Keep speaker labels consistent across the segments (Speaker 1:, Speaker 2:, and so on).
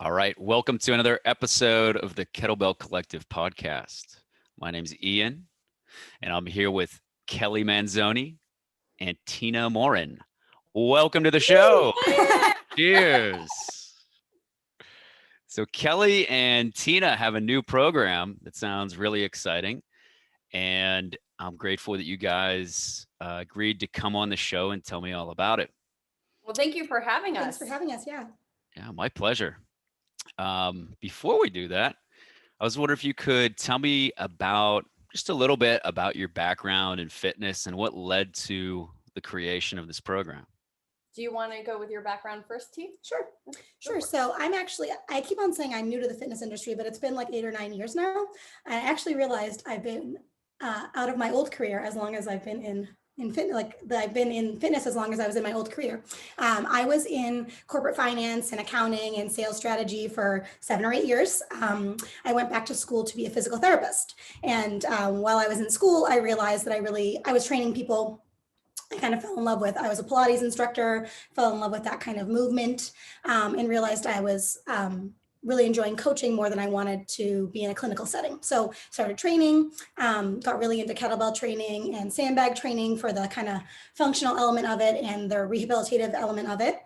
Speaker 1: All right. Welcome to another episode of the Kettlebell Collective podcast. My name's Ian, and I'm here with Kelly Manzone and Tina Morin. Welcome to the show. Cheers. So, Kelly and Tina have a new program that sounds really exciting. And I'm grateful that you guys agreed to come on the show and tell me all about it.
Speaker 2: Well, thank you for having us.
Speaker 3: Thanks for having us. Yeah.
Speaker 1: Yeah, my pleasure. Before we do that, I was wondering if you could tell me about just a little bit about your background in fitness and what led to the creation of this program.
Speaker 2: Do you want to go with your background first, T?
Speaker 3: Sure. So I keep on saying I'm new to the fitness industry, but it's been like 8 or 9 years now. I actually realized I've been out of my old career as long as I've been in fitness, I've been in fitness as long as I was in my old career. I was in corporate finance and accounting and sales strategy for 7 or 8 years. I went back to school to be a physical therapist. And while I was in school, I realized that I was training people I kind of fell in love with. I was a Pilates instructor, fell in love with that kind of movement, and realized I was really enjoying coaching more than I wanted to be in a clinical setting. So started training, got really into kettlebell training and sandbag training for the kind of functional element of it and the rehabilitative element of it.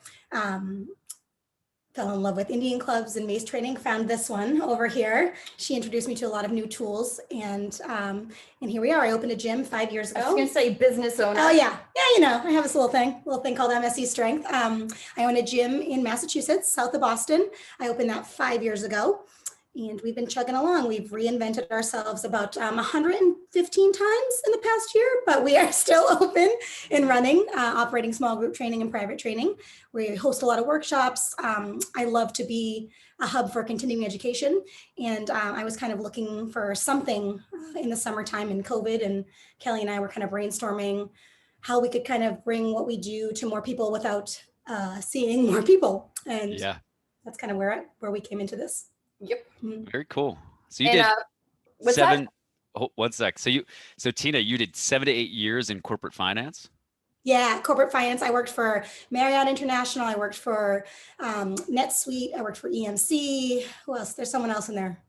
Speaker 3: Fell in love with Indian clubs and mace training, found this one over here. She introduced me to a lot of new tools, and here we are. I opened a gym 5 years ago.
Speaker 2: I was going to say business owner.
Speaker 3: Oh yeah, I have this little thing called MSE Strength. I own a gym in Massachusetts, south of Boston. I opened that 5 years ago, and we've been chugging along. We've reinvented ourselves about 115 times in the past year, but we are still open and running, operating small group training and private training. We host a lot of workshops. I love to be a hub for continuing education. And I was kind of looking for something in the summertime in COVID, and Kelly and I were kind of brainstorming how we could kind of bring what we do to more people without seeing more people. And
Speaker 1: Yeah,
Speaker 3: that's kind of where we came into this.
Speaker 2: Yep.
Speaker 1: very cool. So you
Speaker 2: And,
Speaker 1: did
Speaker 2: what's
Speaker 1: seven. Oh, 1 sec. So Tina, you did 7 to 8 years in corporate finance.
Speaker 3: Yeah, corporate finance. I worked for Marriott International. I worked for NetSuite. I worked for EMC. Who else? There's someone else in there.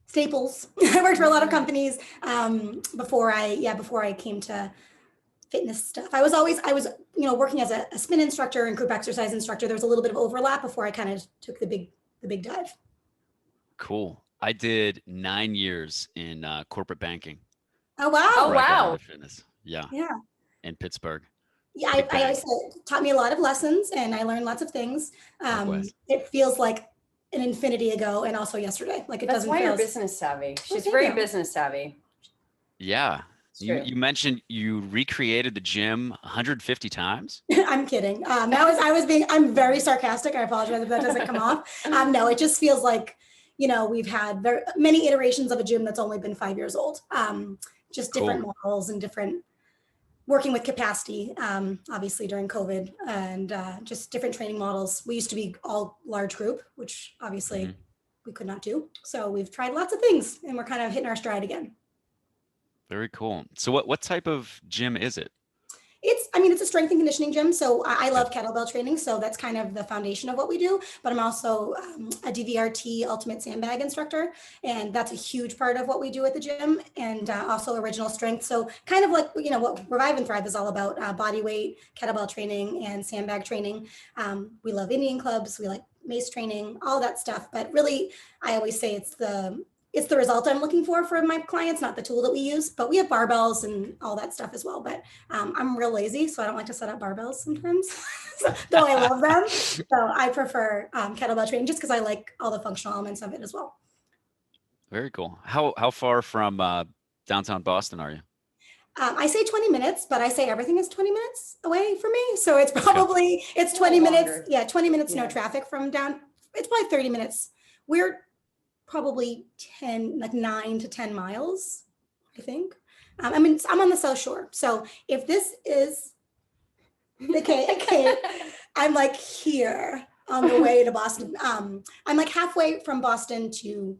Speaker 3: Staples. I worked for a lot of companies before I came to fitness stuff. I was working as a spin instructor and group exercise instructor. There was a little bit of overlap before I kind of took the big dive.
Speaker 1: Cool. I did 9 years in corporate banking.
Speaker 3: Oh wow!
Speaker 2: Oh,
Speaker 1: before I got
Speaker 2: wow.
Speaker 1: into fitness. Yeah,
Speaker 3: Yeah.
Speaker 1: in Pittsburgh.
Speaker 3: Yeah,
Speaker 1: Big
Speaker 3: I
Speaker 1: bang.
Speaker 3: always said, taught me a lot of lessons, and I learned lots of things.
Speaker 1: Likewise.
Speaker 3: It feels like an infinity ago, and also yesterday. Like it
Speaker 2: That's
Speaker 3: doesn't
Speaker 2: why
Speaker 3: feel.
Speaker 2: you're business savvy. She's
Speaker 3: thank
Speaker 2: very
Speaker 3: you.
Speaker 2: business savvy.
Speaker 1: Yeah.
Speaker 2: It's true.
Speaker 1: You mentioned you recreated the gym 150 times.
Speaker 3: I'm kidding. I'm very sarcastic. I apologize if that doesn't come off. No, it just feels like, we've had very many iterations of a gym that's only been 5 years old. Just different models and different working with capacity, obviously during COVID, and just different training models. We used to be all large group, which obviously we could not do. So we've tried lots of things, and we're kind of hitting our stride again.
Speaker 1: Very cool. So what type of gym is it?
Speaker 3: It's a strength and conditioning gym. So I love kettlebell training. So that's kind of the foundation of what we do. But I'm also a DVRT ultimate sandbag instructor. And that's a huge part of what we do at the gym, and also original strength. So kind of like, what Revive and Thrive is all about, bodyweight, kettlebell training, and sandbag training. We love Indian clubs. We like mace training, all that stuff. But really, I always say it's the result I'm looking for my clients, not the tool that we use. But we have barbells and all that stuff as well. But I'm real lazy, so I don't like to set up barbells sometimes, though I love them. So I prefer kettlebell training just because I like all the functional elements of it as well.
Speaker 1: Very cool. How far from downtown Boston are you?
Speaker 3: I say 20 minutes, but I say everything is 20 minutes away from me. So it's probably, it's 20 minutes.
Speaker 2: Longer.
Speaker 3: Yeah, 20 minutes,
Speaker 2: Yeah.
Speaker 3: no traffic from down. It's probably 30 minutes. We're probably 9 to 10 miles, I think. I'm on the South Shore. So if this is the case, I'm like here on the way to Boston. I'm like halfway from Boston to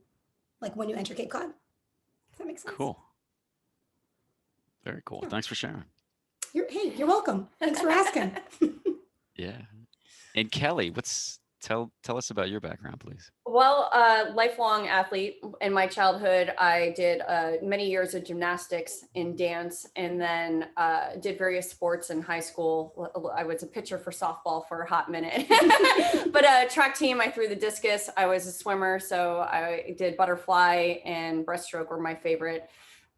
Speaker 3: like when you enter Cape Cod. Does that make sense?
Speaker 1: Cool. Very cool.
Speaker 3: Yeah.
Speaker 1: Thanks for sharing.
Speaker 3: You're welcome. Thanks for asking.
Speaker 1: Yeah. And Kelly, tell us about your background, please.
Speaker 2: Well, lifelong athlete. In my childhood, I did many years of gymnastics and dance, and then did various sports in high school. I was a pitcher for softball for a hot minute, but track team, I threw the discus. I was a swimmer, so I did butterfly and breaststroke were my favorite.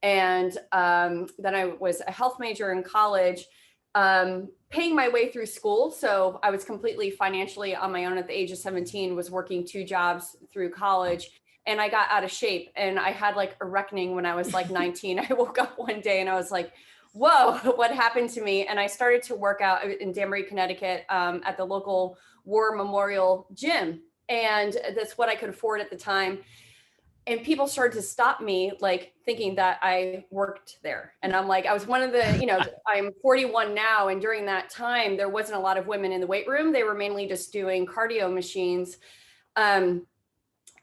Speaker 2: And then I was a health major in college, paying my way through school. So I was completely financially on my own at the age of 17, was working 2 jobs through college, and I got out of shape. And I had like a reckoning when I was like 19. I woke up one day and I was like, whoa, what happened to me? And I started to work out in Danbury, Connecticut, at the local war memorial gym. And that's what I could afford at the time. And people started to stop me, like thinking that I worked there. And I'm like, I was one of the, I'm 41 now. And during that time, there wasn't a lot of women in the weight room. They were mainly just doing cardio machines. And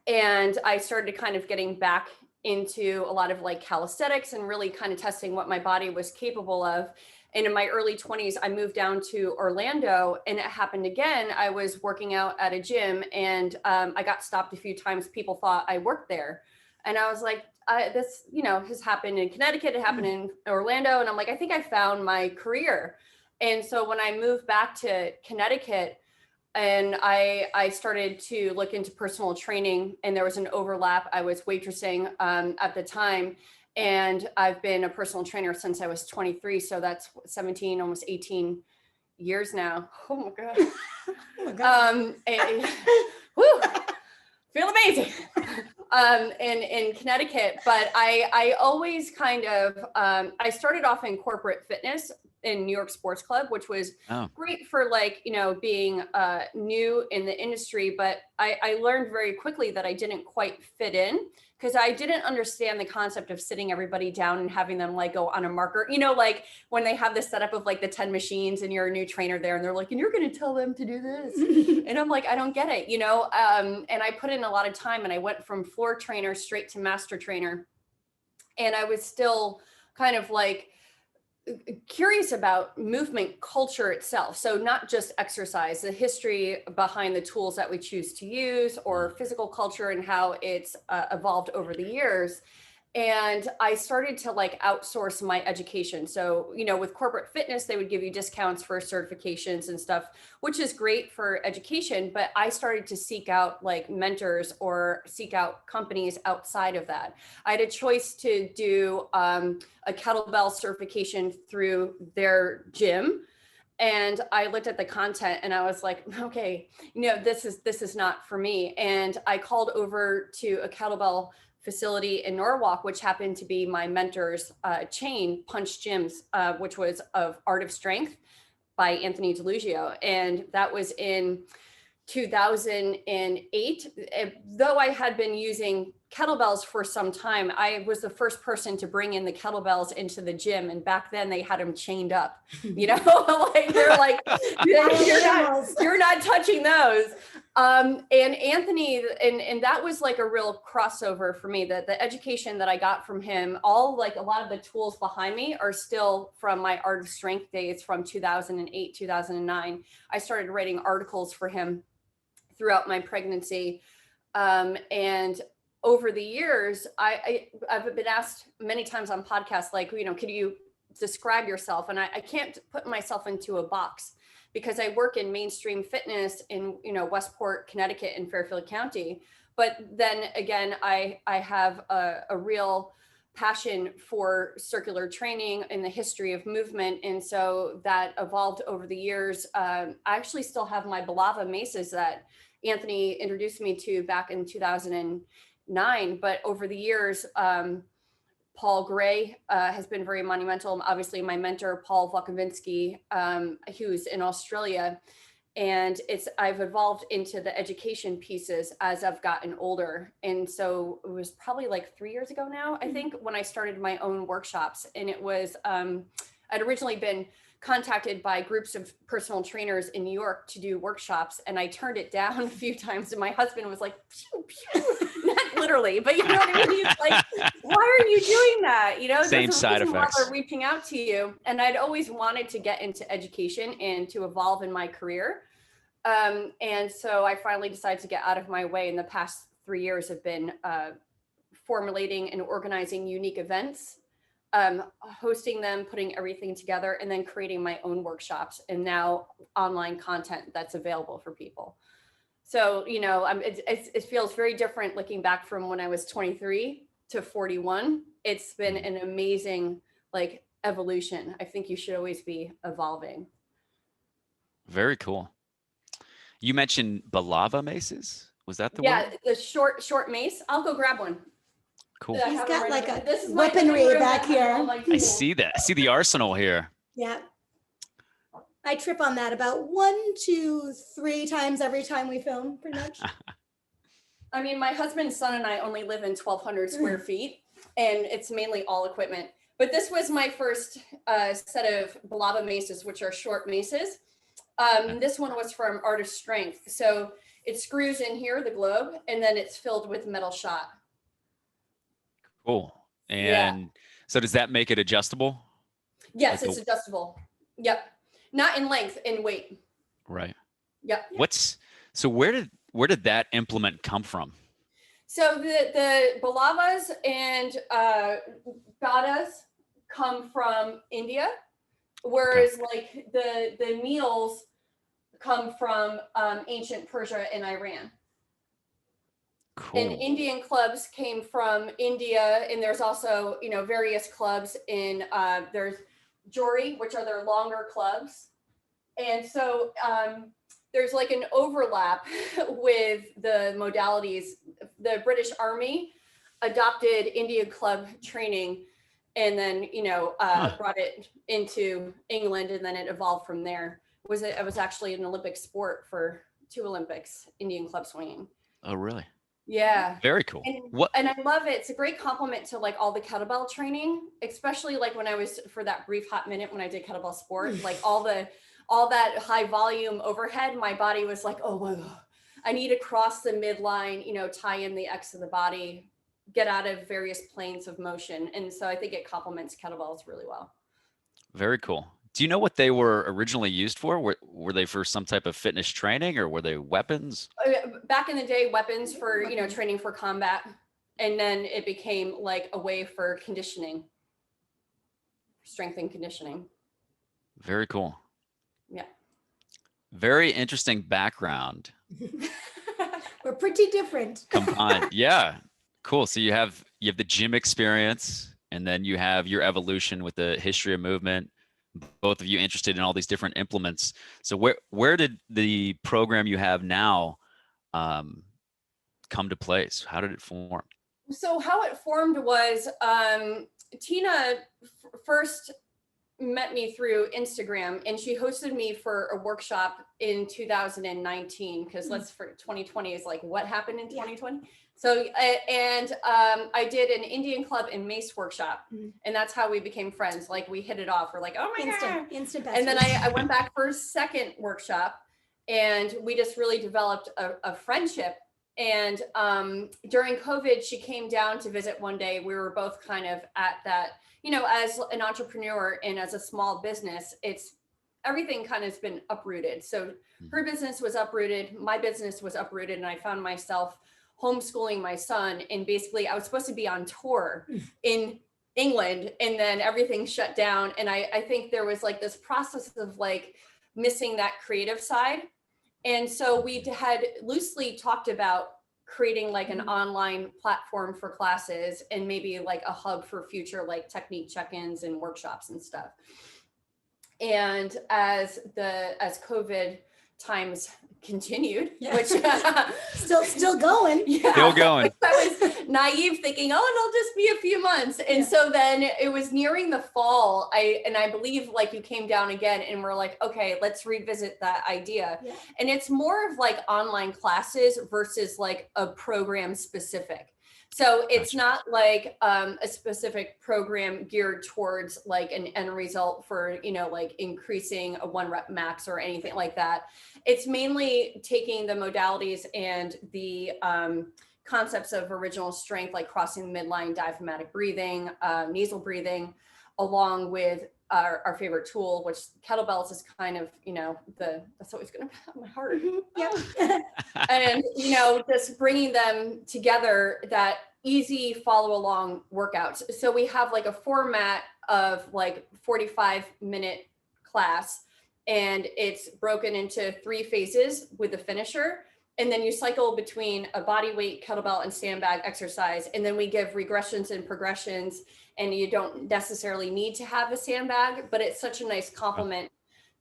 Speaker 2: I started kind of getting back into a lot of like calisthenics and really kind of testing what my body was capable of. And in my early 20s, I moved down to Orlando, and it happened again. I was working out at a gym, and I got stopped a few times. People thought I worked there. And I was like, this, has happened in Connecticut. It happened in Orlando. And I'm like, I think I found my career. And so when I moved back to Connecticut, and I started to look into personal training, and there was an overlap. I was waitressing at the time. And I've been a personal trainer since I was 23. So that's 17, almost 18 years now. Oh my God.
Speaker 3: Oh my God.
Speaker 2: Woo, feel amazing. In Connecticut, but I always kind of, I started off in corporate fitness in New York Sports Club, which was great for like, being new in the industry. But I learned very quickly that I didn't quite fit in, because I didn't understand the concept of sitting everybody down and having them like go on a marker, like when they have this setup of like the 10 machines and you're a new trainer there and they're like, and you're going to tell them to do this. And I'm like, I don't get it, and I put in a lot of time, and I went from floor trainer straight to master trainer. And I was still kind of like curious about movement culture itself. So not just exercise, the history behind the tools that we choose to use, or physical culture and how it's evolved over the years. And I started to like outsource my education. So, with corporate fitness, they would give you discounts for certifications and stuff, which is great for education. But I started to seek out like mentors or seek out companies outside of that. I had a choice to do a Kettlebell certification through their gym. And I looked at the content and I was like, okay, this is not for me. And I called over to a kettlebell facility in Norwalk, which happened to be my mentor's chain, Punch Gyms, which was of Art of Strength by Anthony DeLugio. And that was in 2008. Though I had been using kettlebells for some time, I was the first person to bring in the kettlebells into the gym. And back then they had them chained up, like they're like, you're not touching those. And Anthony, and that was like a real crossover for me, that the education that I got from him, a lot of the tools behind me are still from my Art of Strength days from 2008, 2009. I started writing articles for him throughout my pregnancy. And over the years, I've been asked many times on podcasts, like, could you describe yourself? And I can't put myself into a box, because I work in mainstream fitness in, Westport, Connecticut, and Fairfield County. But then again, I have a real passion for circular training and the history of movement. And so that evolved over the years. I actually still have my Balava maces that Anthony introduced me to back in 2009. But over the years, Paul Gray has been very monumental. Obviously, my mentor, Paul Volkovinsky, who's in Australia. And I've evolved into the education pieces as I've gotten older. And so it was probably like 3 years ago now, I think, when I started my own workshops. And it was, I'd originally been contacted by groups of personal trainers in New York to do workshops, and I turned it down a few times, and my husband was like, pew, pew. Not literally, but you know what I mean? He's like, why are you doing that?
Speaker 1: Same side effects.
Speaker 2: They're reaching out to you. And I'd always wanted to get into education and to evolve in my career. And so I finally decided to get out of my way. In the past 3 years have been formulating and organizing unique events, hosting them, putting everything together, and then creating my own workshops and now online content that's available for people. So, it feels very different looking back from when I was 23 to 41. It's been an amazing evolution. I think you should always be evolving.
Speaker 1: Very cool. You mentioned balava maces. Was that the
Speaker 2: Yeah,
Speaker 1: word?
Speaker 2: the short mace. I'll go grab one.
Speaker 1: Cool.
Speaker 3: He's got like a
Speaker 2: This is my
Speaker 3: weaponry
Speaker 2: living room
Speaker 3: back
Speaker 2: that has all
Speaker 3: here.
Speaker 2: my
Speaker 1: I
Speaker 2: tools.
Speaker 1: see that. I see the arsenal here.
Speaker 3: Yeah. I trip on that about 1, 2, 3 times every time we film, pretty much.
Speaker 2: I mean, my husband, son, and I only live in 1,200 square feet, and it's mainly all equipment. But this was my first set of balava maces, which are short maces. This one was from Artist Strength. So it screws in here, the globe, and then it's filled with metal shot.
Speaker 1: Cool. And so does that make it adjustable?
Speaker 2: Yes, it's adjustable. Yep. Not in length, in weight.
Speaker 1: Right.
Speaker 2: Yep.
Speaker 1: So where did that implement come from?
Speaker 2: So the balavas and gadas come from India, whereas like the meals come from ancient Persia and Iran.
Speaker 1: Cool.
Speaker 2: And Indian clubs came from India, and there's also various clubs in there's Jori, which are their longer clubs, and so there's like an overlap with the modalities. The British Army adopted Indian club training, and then brought it into England, and then it evolved from there. It was actually an Olympic sport for 2 Olympics, Indian club swinging.
Speaker 1: Oh, really?
Speaker 2: Yeah.
Speaker 1: Very cool.
Speaker 2: And I love it. It's a great compliment to like all the kettlebell training, especially like when I was for that brief hot minute when I did kettlebell sport, like all that high volume overhead, my body was like, oh my God, I need to cross the midline, tie in the X of the body, get out of various planes of motion. And so I think it complements kettlebells really well.
Speaker 1: Very cool. Do you know what they were originally used for? Were they for some type of fitness training, or were they weapons?
Speaker 2: Back in the day, weapons for, training for combat. And then it became like a way for conditioning, strength and conditioning.
Speaker 1: Very cool.
Speaker 2: Yeah.
Speaker 1: Very interesting background.
Speaker 3: We're pretty different.
Speaker 1: Combined. Yeah. Cool. So you have the gym experience, and then you have your evolution with the history of movement. Both of you interested in all these different implements. So where did the program you have now come to place? How did it form?
Speaker 2: So how it formed was Tina first met me through Instagram, and she hosted me for a workshop in 2019, because for 2020 is like, what happened in 2020? So, and I did an Indian club and mace workshop, and that's how we became friends. Like we hit it off. We're like, oh my God.
Speaker 3: Instant
Speaker 2: And then I went back for a second workshop, and we just really developed a friendship. And during COVID, she came down to visit one day. We were both kind of at that, as an entrepreneur and as a small business, everything kind of has been uprooted. So her business was uprooted, my business was uprooted, and I found myself homeschooling my son. And basically I was supposed to be on tour in England, and then everything shut down. And I think there was like this process of like missing that creative side. And so we had loosely talked about creating like an online platform for classes, and maybe like a hub for future like technique check-ins and workshops and stuff. And as COVID times continued, which
Speaker 3: still going.
Speaker 1: Still going.
Speaker 2: I was naive thinking, it'll just be a few months. And so then it was nearing the fall. I believe like you came down again, and we're like, okay, let's revisit that idea. Yeah. And it's more of like online classes versus like a program specific. So it's not like a specific program geared towards like an end result for, like increasing a 1 rep max or anything like that. It's mainly taking the modalities and the concepts of original strength, like crossing the midline, diaphragmatic breathing, nasal breathing, along with our favorite tool, which kettlebells is kind of, that's always going to be on my heart.
Speaker 3: Yeah.
Speaker 2: And, just bringing them together, that easy follow along workouts. So we have like a format of like 45-minute class, and it's broken into 3 phases with a finisher. And then you cycle between a body weight, kettlebell, and sandbag exercise. And then we give regressions and progressions, and you don't necessarily need to have a sandbag, but it's such a nice complement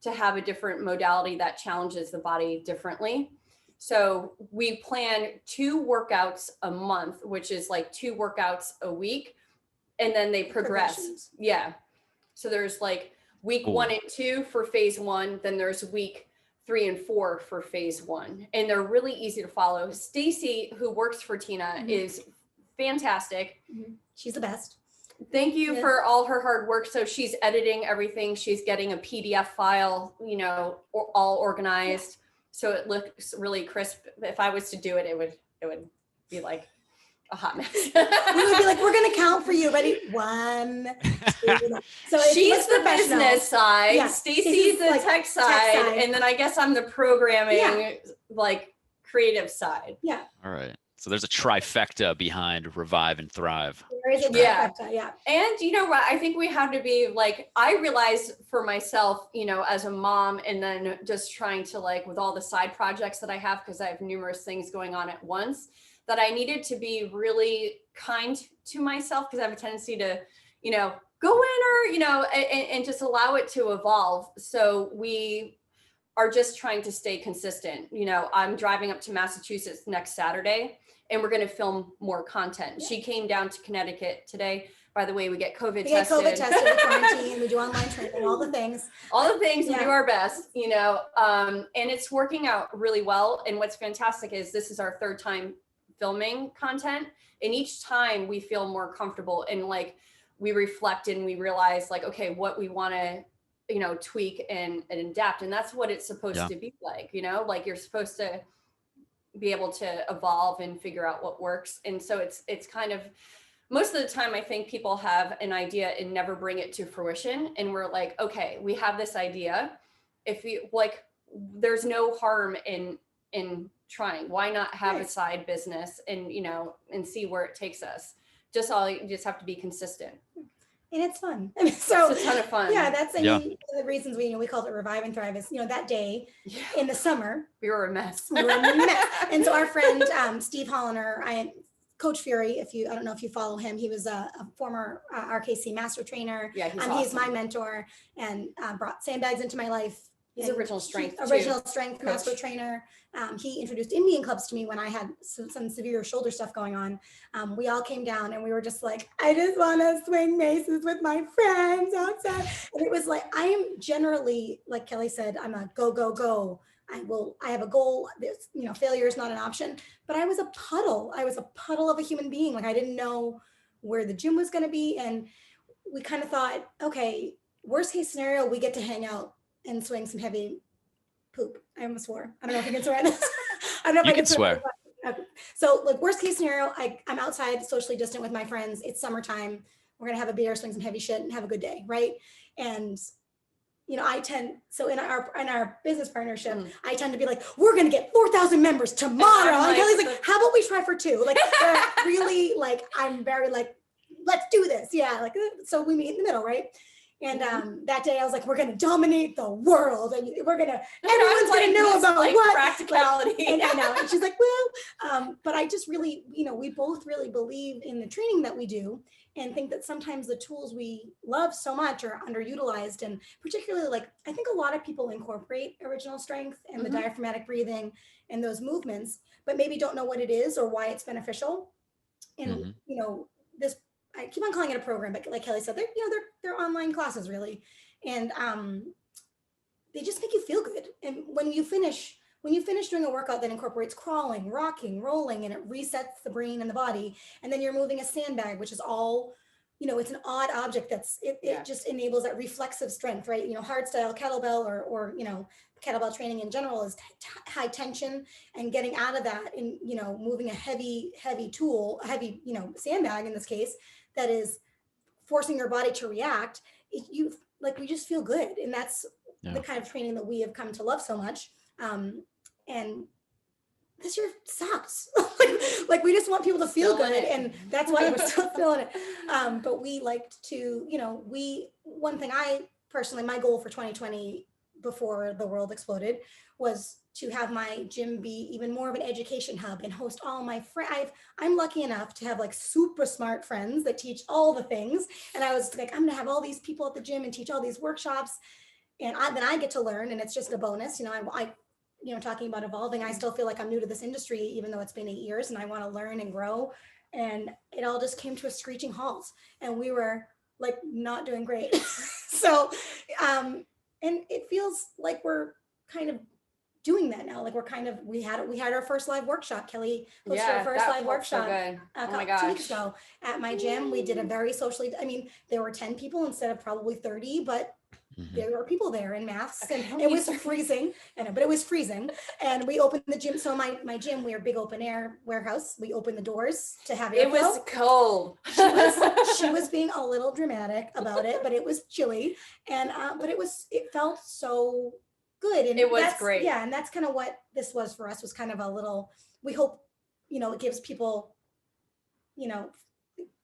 Speaker 2: to have a different modality that challenges the body differently. So we plan 2 workouts a month, which is like 2 workouts a week. And then they progress. Yeah. So there's like week 1 and 2 for phase 1. Then there's week 3 and 4 for phase 1. And they're really easy to follow. Stacy, who works for Tina, is fantastic.
Speaker 3: She's the best.
Speaker 2: Thank you for all her hard work. So she's editing everything. She's getting a PDF file, all organized. So it looks really crisp. If I was to do it, it would be like a hot mess.
Speaker 3: We would be like, we're going to count for you. Ready? 1, 2. So
Speaker 2: she's the business side.
Speaker 3: Yeah.
Speaker 2: Stacy's the tech side. And then I guess I'm the programming, like creative side.
Speaker 3: Yeah.
Speaker 1: All right. So there's a trifecta behind Revive and Thrive.
Speaker 3: There is a trifecta, yeah.
Speaker 2: And you know what? I think we have to be like, I realized for myself, as a mom, and then just trying to like, with all the side projects that I have, because I have numerous things going on at once, that I needed to be really kind to myself, because I have a tendency to, go in or, and just allow it to evolve. So we are just trying to stay consistent. I'm driving up to Massachusetts next Saturday, and we're going to film more content. Yeah. She came down to Connecticut today. By the way, we get COVID tested.
Speaker 3: We quarantine, we do online training, all the things.
Speaker 2: We do our best, and it's working out really well. And what's fantastic is this is our 3rd time filming content. And each time we feel more comfortable, and like we reflect and we realize like, okay, what we want to, tweak and adapt. And that's what it's supposed to be like, like you're supposed to be able to evolve and figure out what works. And so it's kind of, most of the time, I think people have an idea and never bring it to fruition. And we're like, okay, we have this idea. If you like, there's no harm in trying. Why not have a side business and, and see where it takes us? You just have to be consistent.
Speaker 3: And it's fun.
Speaker 2: So it's a ton of fun.
Speaker 3: Yeah, that's one of the reasons we called it Revive and Thrive is, that day in the summer.
Speaker 2: We were a mess.
Speaker 3: And so our friend, Steve Holliner, Coach Fury, I don't know if you follow him, he was a former RKC master trainer.
Speaker 2: Yeah,
Speaker 3: he's my mentor, and brought Sandbags into my life.
Speaker 2: He's original strength
Speaker 3: master trainer. He introduced Indian clubs to me when I had some severe shoulder stuff going on. We all came down and we were just like, I just want to swing maces with my friends outside. And it was like, I am generally, like Kelly said, I'm a go, go, go. I have a goal. Failure is not an option, but I was a puddle. I was a puddle of a human being. Like I didn't know where the gym was going to be. And we kind of thought, okay, worst case scenario, we get to hang out and swing some heavy poop. I almost swore. I don't know if I can swear. I don't know if
Speaker 1: you
Speaker 3: I
Speaker 1: can swear.
Speaker 3: Okay. So like worst case scenario, I'm outside socially distant with my friends. It's summertime. We're going to have a beer, swing some heavy shit and have a good day. Right. And so in our business partnership, I tend to be like, we're going to get 4,000 members tomorrow. And Kelly's like, how about we try for 2? Like really like, I'm very like, let's do this. Yeah. Like, so we meet in the middle. Right. And that day I was like, we're going to dominate the world, and everyone's going to know about
Speaker 2: like
Speaker 3: what
Speaker 2: practicality.
Speaker 3: And she's like, well, but I just really, we both really believe in the training that we do, and think that sometimes the tools we love so much are underutilized. And particularly like, I think a lot of people incorporate original strength and the diaphragmatic breathing and those movements, but maybe don't know what it is or why it's beneficial. And, this, I keep on calling it a program, but like Kelly said, they're online classes really. And they just make you feel good. And when you finish doing a workout that incorporates crawling, rocking, rolling, and it resets the brain and the body, and then you're moving a sandbag, which is all, it's an odd object it just enables that reflexive strength, right? Hard style kettlebell or kettlebell training in general is high tension, and getting out of that and, moving a heavy tool, a heavy, sandbag in this case, that is forcing your body to react. like, we just feel good. And that's
Speaker 1: Yeah.
Speaker 3: the kind of training that we have come to love so much. And this year sucks. Like we just want people to feel good, and that's why we're still feeling it. But we liked to, one thing I personally, my goal for 2020 before the world exploded was to have my gym be even more of an education hub and host all my friends. I'm lucky enough to have like super smart friends that teach all the things. And I was like, I'm gonna have all these people at the gym and teach all these workshops. And then I get to learn, and it's just a bonus. Talking about evolving, I still feel like I'm new to this industry, even though it's been 8 years, and I want to learn and grow. And it all just came to a screeching halt, and we were like not doing great. So, and it feels like we're kind of doing that now. Like we had our first live workshop. Kelly hosted our first live workshop
Speaker 2: oh my
Speaker 3: 2 weeks ago at my gym. We did a very socially, there were 10 people instead of probably 30, but there were people there in masks, and it was freezing. But it was freezing. And we opened the gym. So my gym, we are a big open air warehouse. We opened the doors to have
Speaker 2: it was cold.
Speaker 3: She was being a little dramatic about it, but it was chilly. And but it felt so good. And
Speaker 2: it was great.
Speaker 3: Yeah, and that's kind of what this was for us, was kind of a little, we hope, it gives people, a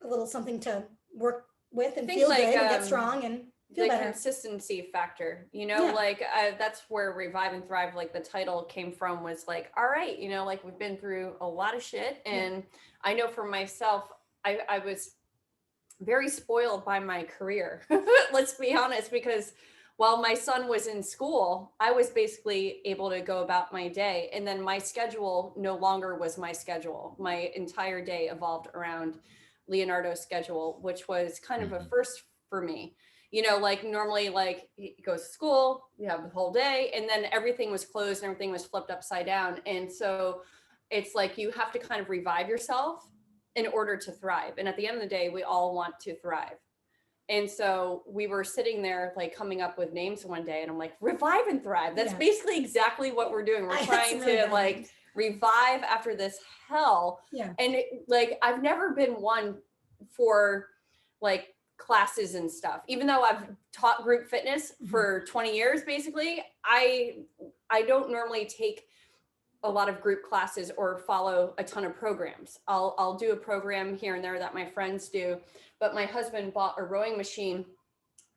Speaker 3: little something to work with and feel good and get strong and feel better.
Speaker 2: Consistency factor, that's where Revive and Thrive, like the title came from, was like, all right, like we've been through a lot of shit. And I know for myself, I was very spoiled by my career. Let's be honest, because while my son was in school, I was basically able to go about my day. And then my schedule no longer was my schedule. My entire day evolved around Leonardo's schedule, which was kind of a first for me. Like normally, like he goes to school, you have the whole day, and then everything was closed and everything was flipped upside down. And so it's like you have to kind of revive yourself in order to thrive. And at the end of the day, we all want to thrive. And so we were sitting there like coming up with names one day, and I'm like, Revive and Thrive. That's basically exactly what we're doing. We're trying to like revive after this hell. Yeah. And I've never been one for like classes and stuff, even though I've taught group fitness for 20 years, basically. I don't normally take a lot of group classes or follow a ton of programs. I'll do a program here and there that my friends do, but my husband bought a rowing machine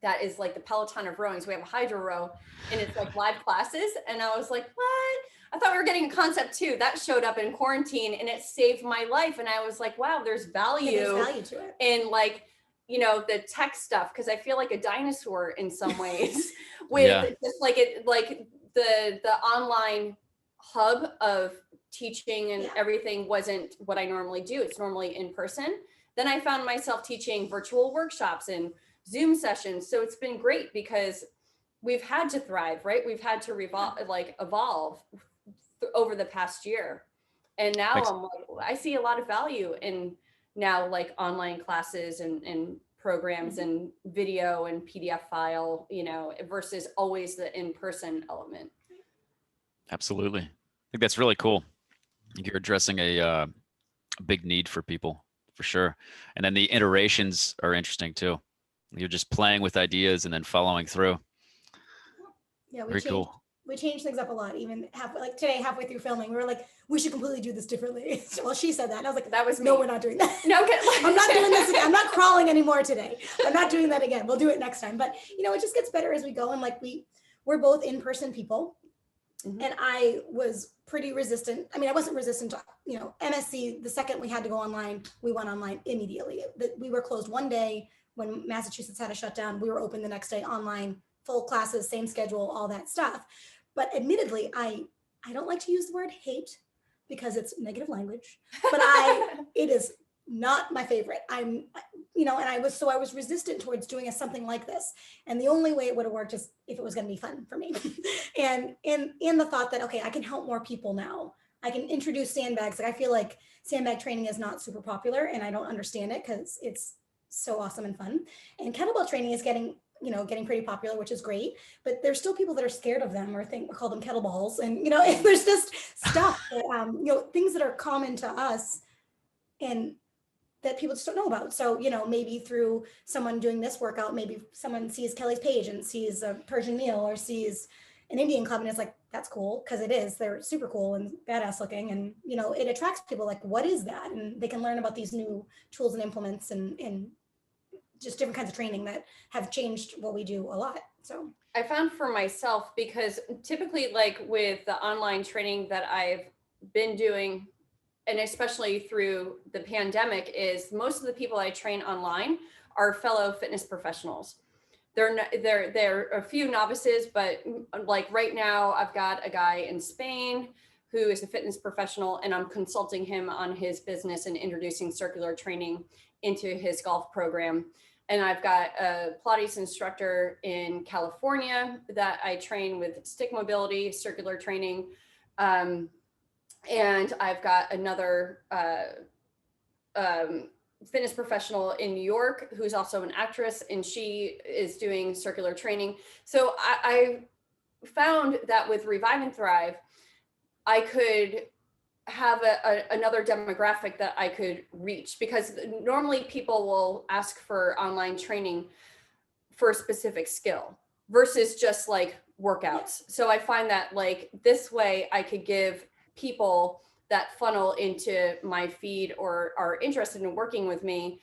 Speaker 2: that is like the Peloton of rowing. So we have a hydro row, and it's like live classes. And I was like, what? I thought we were getting a concept too. That showed up in quarantine, and it saved my life. And I was like, wow, there's value
Speaker 3: to it.
Speaker 2: In like, the tech stuff. Cause I feel like a dinosaur in some ways with just like the online hub of teaching and everything wasn't what I normally do. It's normally in person. Then I found myself teaching virtual workshops and Zoom sessions. So it's been great because we've had to thrive, right? We've had to evolve over the past year. And now I see a lot of value in now like online classes and programs and video and PDF file, versus always the in-person element.
Speaker 1: Absolutely. I think that's really cool. You're addressing a big need for people, for sure. And then the iterations are interesting too. You're just playing with ideas and then following through.
Speaker 3: Yeah,
Speaker 1: very cool.
Speaker 3: We changed things up a lot. Even halfway through filming, we were like, we should completely do this differently. Well, she said that, and I was like, that was me. No, we're not doing that. No, I'm not doing this again. I'm not crawling anymore today. I'm not doing that again. We'll do it next time. But it just gets better as we go. And like we're both in-person people. And I was pretty resistant. I mean, I wasn't resistant to, MSC. The second we had to go online, we went online immediately. We were closed one day when Massachusetts had a shutdown. We were open the next day online, full classes, same schedule, all that stuff. But admittedly, I don't like to use the word hate because it's negative language, but it is not my favorite. And I was resistant towards doing something like this. And the only way it would have worked is if it was going to be fun for me. And in the thought that, okay, I can help more people now. I can introduce sandbags. Like I feel like sandbag training is not super popular, and I don't understand it because it's so awesome and fun. And kettlebell training is getting pretty popular, which is great, but there's still people that are scared of them or call them kettlebells. And, there's just stuff that, things that are common to us. And that people just don't know about. So, maybe through someone doing this workout, maybe someone sees Kelly's page and sees a Persian meal or sees an Indian club and it's like, that's cool, because it is. They're super cool and badass looking, and it attracts people. Like, what is that? And they can learn about these new tools and implements and just different kinds of training that have changed what we do a lot. So
Speaker 2: I found for myself, because typically, like with the online training that I've been doing, and especially through the pandemic, is most of the people I train online are fellow fitness professionals. They're a few novices, but like right now I've got a guy in Spain who is a fitness professional, and I'm consulting him on his business and introducing circular training into his golf program. And I've got a Pilates instructor in California that I train with stick mobility, circular training. And I've got another fitness professional in New York who's also an actress, and she is doing circular training. So I found that with Revive and Thrive, I could have another demographic that I could reach, because normally people will ask for online training for a specific skill versus just like workouts. So I find that like this way I could give people that funnel into my feed or are interested in working with me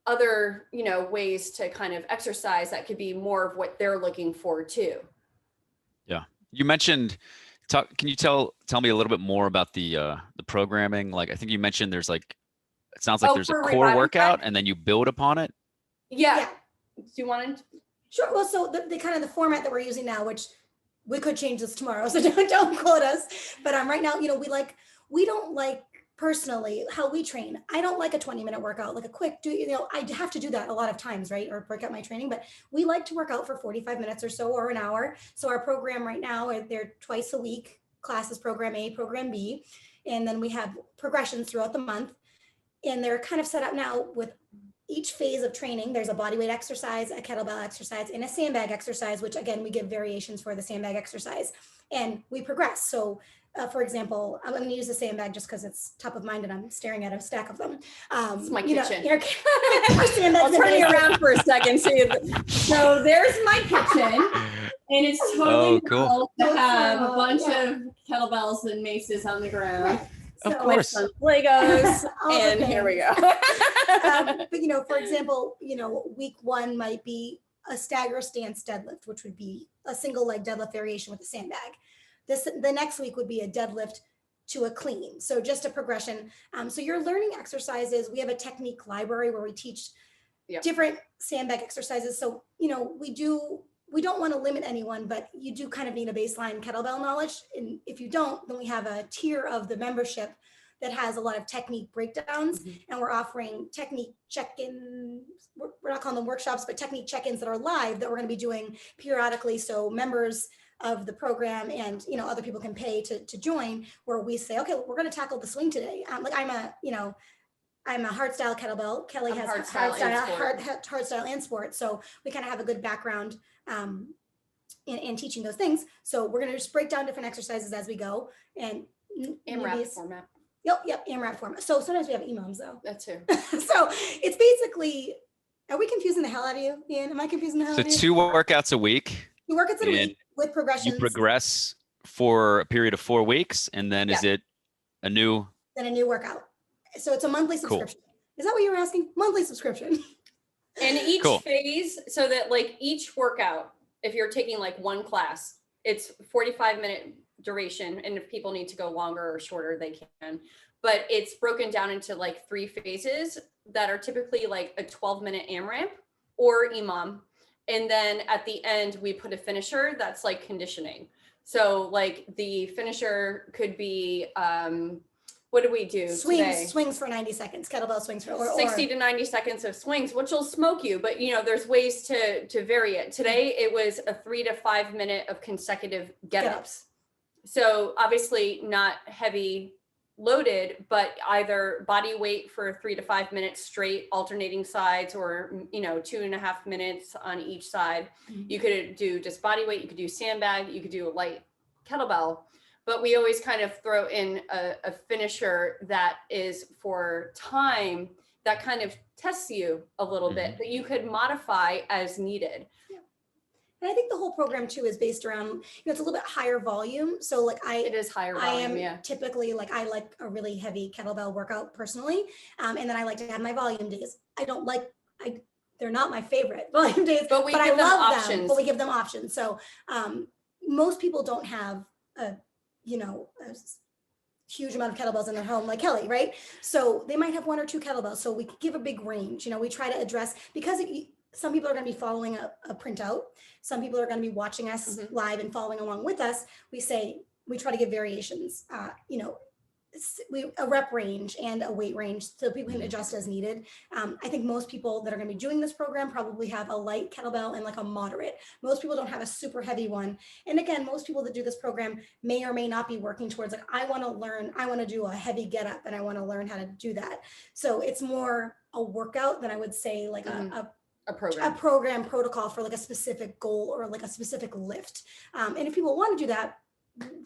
Speaker 2: other, ways to kind of exercise that could be more of what they're looking for too.
Speaker 1: Yeah. You mentioned, can you tell me a little bit more about the programming? Like, I think you mentioned there's like, it sounds like there's a core workout and then you build upon it.
Speaker 2: Yeah. Do you want to?
Speaker 3: Sure. Well, so the kind of the format that we're using now, which we could change this tomorrow, so don't quote us. But right now, we don't like personally how we train. I don't like a 20-minute workout, like a quick I have to do that a lot of times, right? Or break up my training, but we like to work out for 45 minutes or so, or an hour. So our program right now, they're twice a week classes, program A, program B. And then we have progressions throughout the month. And they're kind of set up now with each phase of training. There's a bodyweight exercise, a kettlebell exercise, and a sandbag exercise, which again, we give variations for the sandbag exercise, and we progress. So for example, I'm going to use the sandbag just because it's top of mind and I'm staring at a stack of them.
Speaker 2: It's my kitchen.
Speaker 3: I'll
Speaker 2: turn you around for a second. So there's my kitchen, and it's totally cool to have a bunch of kettlebells and maces on the ground.
Speaker 1: Of course.
Speaker 2: Legos, and here we go.
Speaker 3: But for example, week 1 might be a stagger stance deadlift, which would be a single leg deadlift variation with a sandbag. The next week would be a deadlift to a clean. So just a progression. So you're learning exercises. We have a technique library where we teach different sandbag exercises. So, we don't want to limit anyone, but you do kind of need a baseline kettlebell knowledge. And if you don't, then we have a tier of the membership that has a lot of technique breakdowns. Mm-hmm. And we're offering technique check-ins. We're not calling them workshops, but technique check-ins that are live that we're going to be doing periodically. So members of the program and, other people can pay to join, where we say, okay, we're going to tackle the swing today. I'm a hardstyle kettlebell. Kelly has hardstyle and sport. So we kind of have a good background in teaching those things. So we're going to just break down different exercises as we go. And
Speaker 2: AMRAP format.
Speaker 3: Yep, AMRAP format. So sometimes we have EMOMs though.
Speaker 2: That too.
Speaker 3: So it's basically, are we confusing the hell out of you, Ian? Am I confusing the hell out of you?
Speaker 1: So 2 workouts a week.
Speaker 3: 2 workouts a week with progressions.
Speaker 1: You progress for a period of 4 weeks, and then is it a new?
Speaker 3: Then a new workout. So it's a monthly subscription. Cool. Is that what you were asking? Monthly subscription.
Speaker 2: And each phase, so that like each workout, if you're taking like one class, it's 45-minute duration. And if people need to go longer or shorter, they can. But it's broken down into like 3 phases that are typically like a 12-minute AMRAP or EMOM. And then at the end, we put a finisher that's like conditioning. So like the finisher could be, what do we do?
Speaker 3: Swings for 90 seconds, kettlebell swings for
Speaker 2: 60 to 90 seconds of swings, which will smoke you, but there's ways to vary it. Today, it was a 3 to 5 minute of consecutive get-ups. So obviously not heavy loaded, but either body weight for 3 to 5 minutes straight, alternating sides, or 2.5 minutes on each side. Mm-hmm. You could do just body weight, you could do sandbag, you could do a light kettlebell, but we always kind of throw in a finisher that is for time that kind of tests you a little bit, that you could modify as needed.
Speaker 3: And I think the whole program too is based around, it's a little bit higher volume. So like
Speaker 2: It is higher volume,
Speaker 3: I am typically like, I like a really heavy kettlebell workout personally. And then I like to have my volume days. They're not my favorite volume days, but I love them, but we give them options. So most people don't have a huge amount of kettlebells in their home like Kelly, right? So they might have 1 or 2 kettlebells. So we give a big range. We try to address, because some people are going to be following a printout. Some people are going to be watching us live and following along with us. We try to give variations, a rep range and a weight range so people can adjust as needed. I think most people that are going to be doing this program probably have a light kettlebell and like a moderate. Most people don't have a super heavy one. And again, most people that do this program may or may not be working towards like, I want to do a heavy get up and I want to learn how to do that. So it's more a workout than I would say like a program protocol for like a specific goal or like a specific lift. And if people want to do that,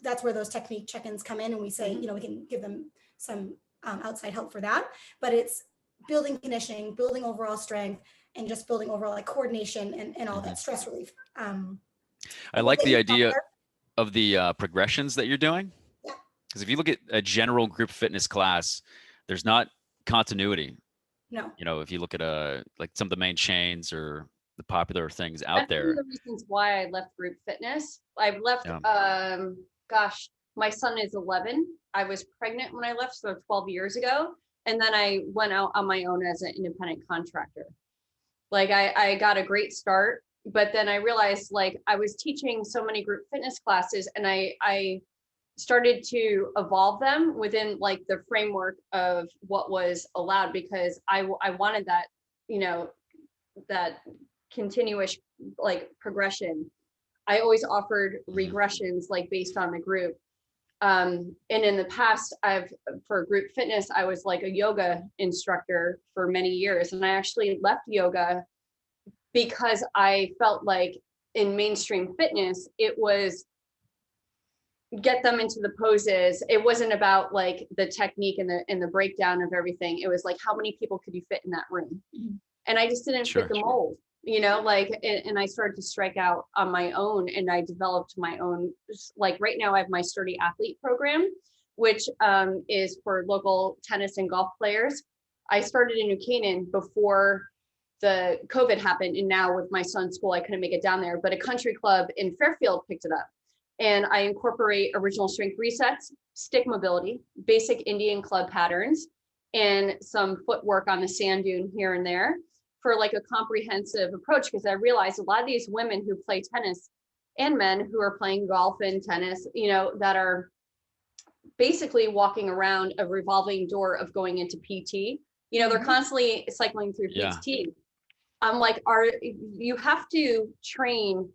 Speaker 3: that's where those technique check-ins come in, and we say, we can give them some outside help for that. But it's building conditioning, building overall strength, and just building overall like coordination and all that stress relief.
Speaker 1: I like the idea of the progressions that you're doing.
Speaker 3: Yeah.
Speaker 1: Because if you look at a general group fitness class, there's not continuity.
Speaker 3: No.
Speaker 1: If you look at like some of the main chains or the popular things out there.
Speaker 2: One of the reasons why I left group fitness. I've left, my son is 11. I was pregnant when I left, so 12 years ago. And then I went out on my own as an independent contractor. Like I got a great start, but then I realized like I was teaching so many group fitness classes, and I started to evolve them within like the framework of what was allowed, because I wanted that, that continuous like progression. I always offered regressions like based on the group. And in the past, for group fitness, I was like a yoga instructor for many years. And I actually left yoga because I felt like in mainstream fitness, it was get them into the poses. It wasn't about like the technique and the breakdown of everything. It was like, how many people could you fit in that room? And I just didn't fit the mold, and I started to strike out on my own, and I developed my own, like right now I have my Sturdy Athlete program, which is for local tennis and golf players. I started in New Canaan before the COVID happened. And now with my son's school, I couldn't make it down there, but a country club in Fairfield picked it up. And I incorporate original strength resets, stick mobility, basic Indian club patterns, and some footwork on the sand dune here and there for like a comprehensive approach. Because I realized a lot of these women who play tennis and men who are playing golf and tennis, that are basically walking around a revolving door of going into PT. They're constantly cycling through PT. I'm like, you have to train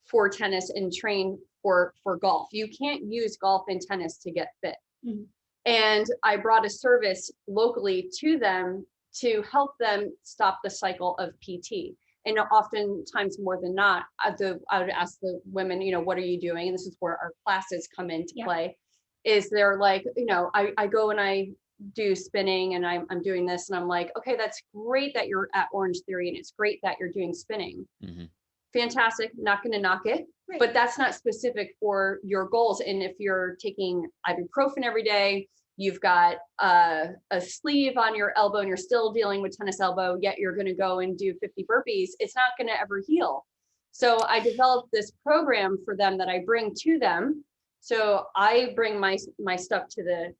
Speaker 2: for tennis and train for golf. You can't use golf and tennis to get fit. Mm-hmm. And I brought a service locally to them to help them stop the cycle of PT. And oftentimes more than not, I would ask the women, what are you doing? And this is where our classes come into play, is they're like, I go and I do spinning and I'm doing this. And I'm like, okay, that's great that you're at Orange Theory and it's great that you're doing spinning. Mm-hmm. Fantastic, not going to knock it, but that's not specific for your goals. And if you're taking ibuprofen every day, you've got a sleeve on your elbow and you're still dealing with tennis elbow, yet you're going to go and do 50 burpees, it's not going to ever heal. So I developed this program for them that I bring to them. So I bring my stuff to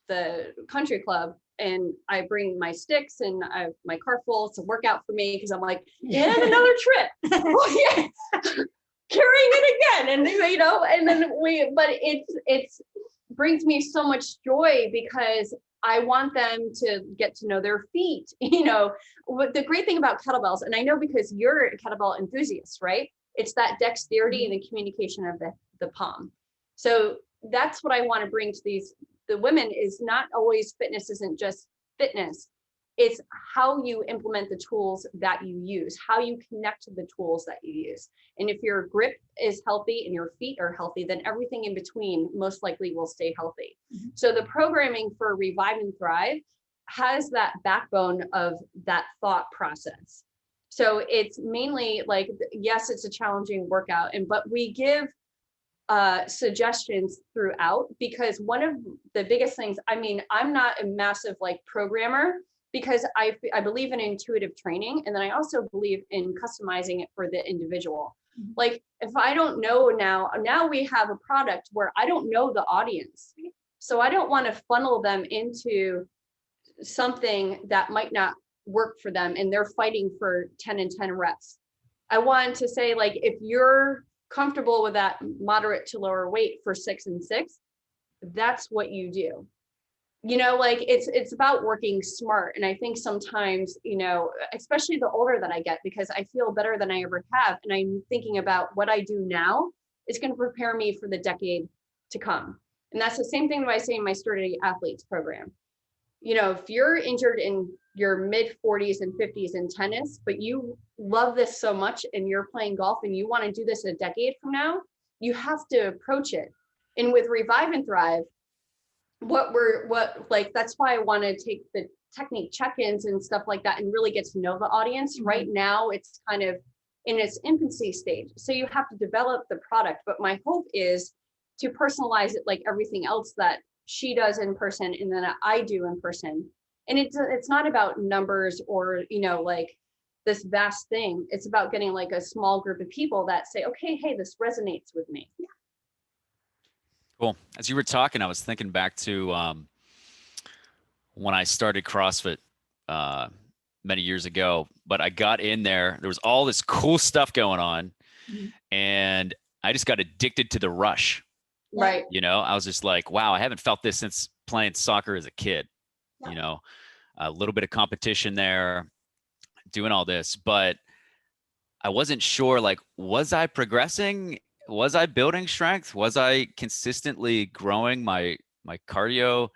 Speaker 2: the country club, and I bring my sticks and I have my cart full. It's a workout for me because I'm like, and another trip. Carrying it again. And and then but it's brings me so much joy because I want them to get to know their feet. The great thing about kettlebells, and I know because you're a kettlebell enthusiast, right? It's that dexterity and the communication of the palm. So that's what I want to bring to the women, is not always fitness isn't just fitness. It's how you implement the tools that you use, how you connect to the tools that you use. And if your grip is healthy and your feet are healthy, then everything in between most likely will stay healthy. Mm-hmm. So the programming for Revive and Thrive has that backbone of that thought process. So it's mainly like, yes, it's a challenging workout, but we give suggestions throughout, because one of the biggest things, I mean, I'm not a massive like programmer, because I believe in intuitive training, and then I also believe in customizing it for the individual. Like if I don't know now we have a product where I don't know the audience, so I don't want to funnel them into something that might not work for them and they're fighting for 10 and 10 reps. I want to say, like, if you're comfortable with that moderate to lower weight for 6 and 6, that's what you do. You know, like it's about working smart. And I think sometimes, you know, especially the older that I get, because I feel better than I ever have, and I'm thinking about what I do now is going to prepare me for the decade to come. And that's the same thing that I say in my Sturdy Athletes program. You know, if you're injured in your mid 40s and 50s in tennis, but you love this so much and you're playing golf and you want to do this a decade from now, you have to approach it. And with Revive and Thrive, that's why I want to take the technique check-ins and stuff like that and really get to know the audience. Right now, it's kind of in its infancy stage. So you have to develop the product. But my hope is to personalize it like everything else that she does in person and then I do in person. And it's not about numbers or, you know, like this vast thing. It's about getting like a small group of people that say, okay, hey, this resonates with me. Yeah.
Speaker 1: Cool. As you were talking, I was thinking back to when I started CrossFit many years ago, but I got in there was all this cool stuff going on, and I just got addicted to the rush.
Speaker 2: Right.
Speaker 1: You know, I was just like, wow, I haven't felt this since playing soccer as a kid. Yeah. You know, a little bit of competition there, doing all this, but I wasn't sure, like, was I progressing? Was I building strength? Was I consistently growing my cardio?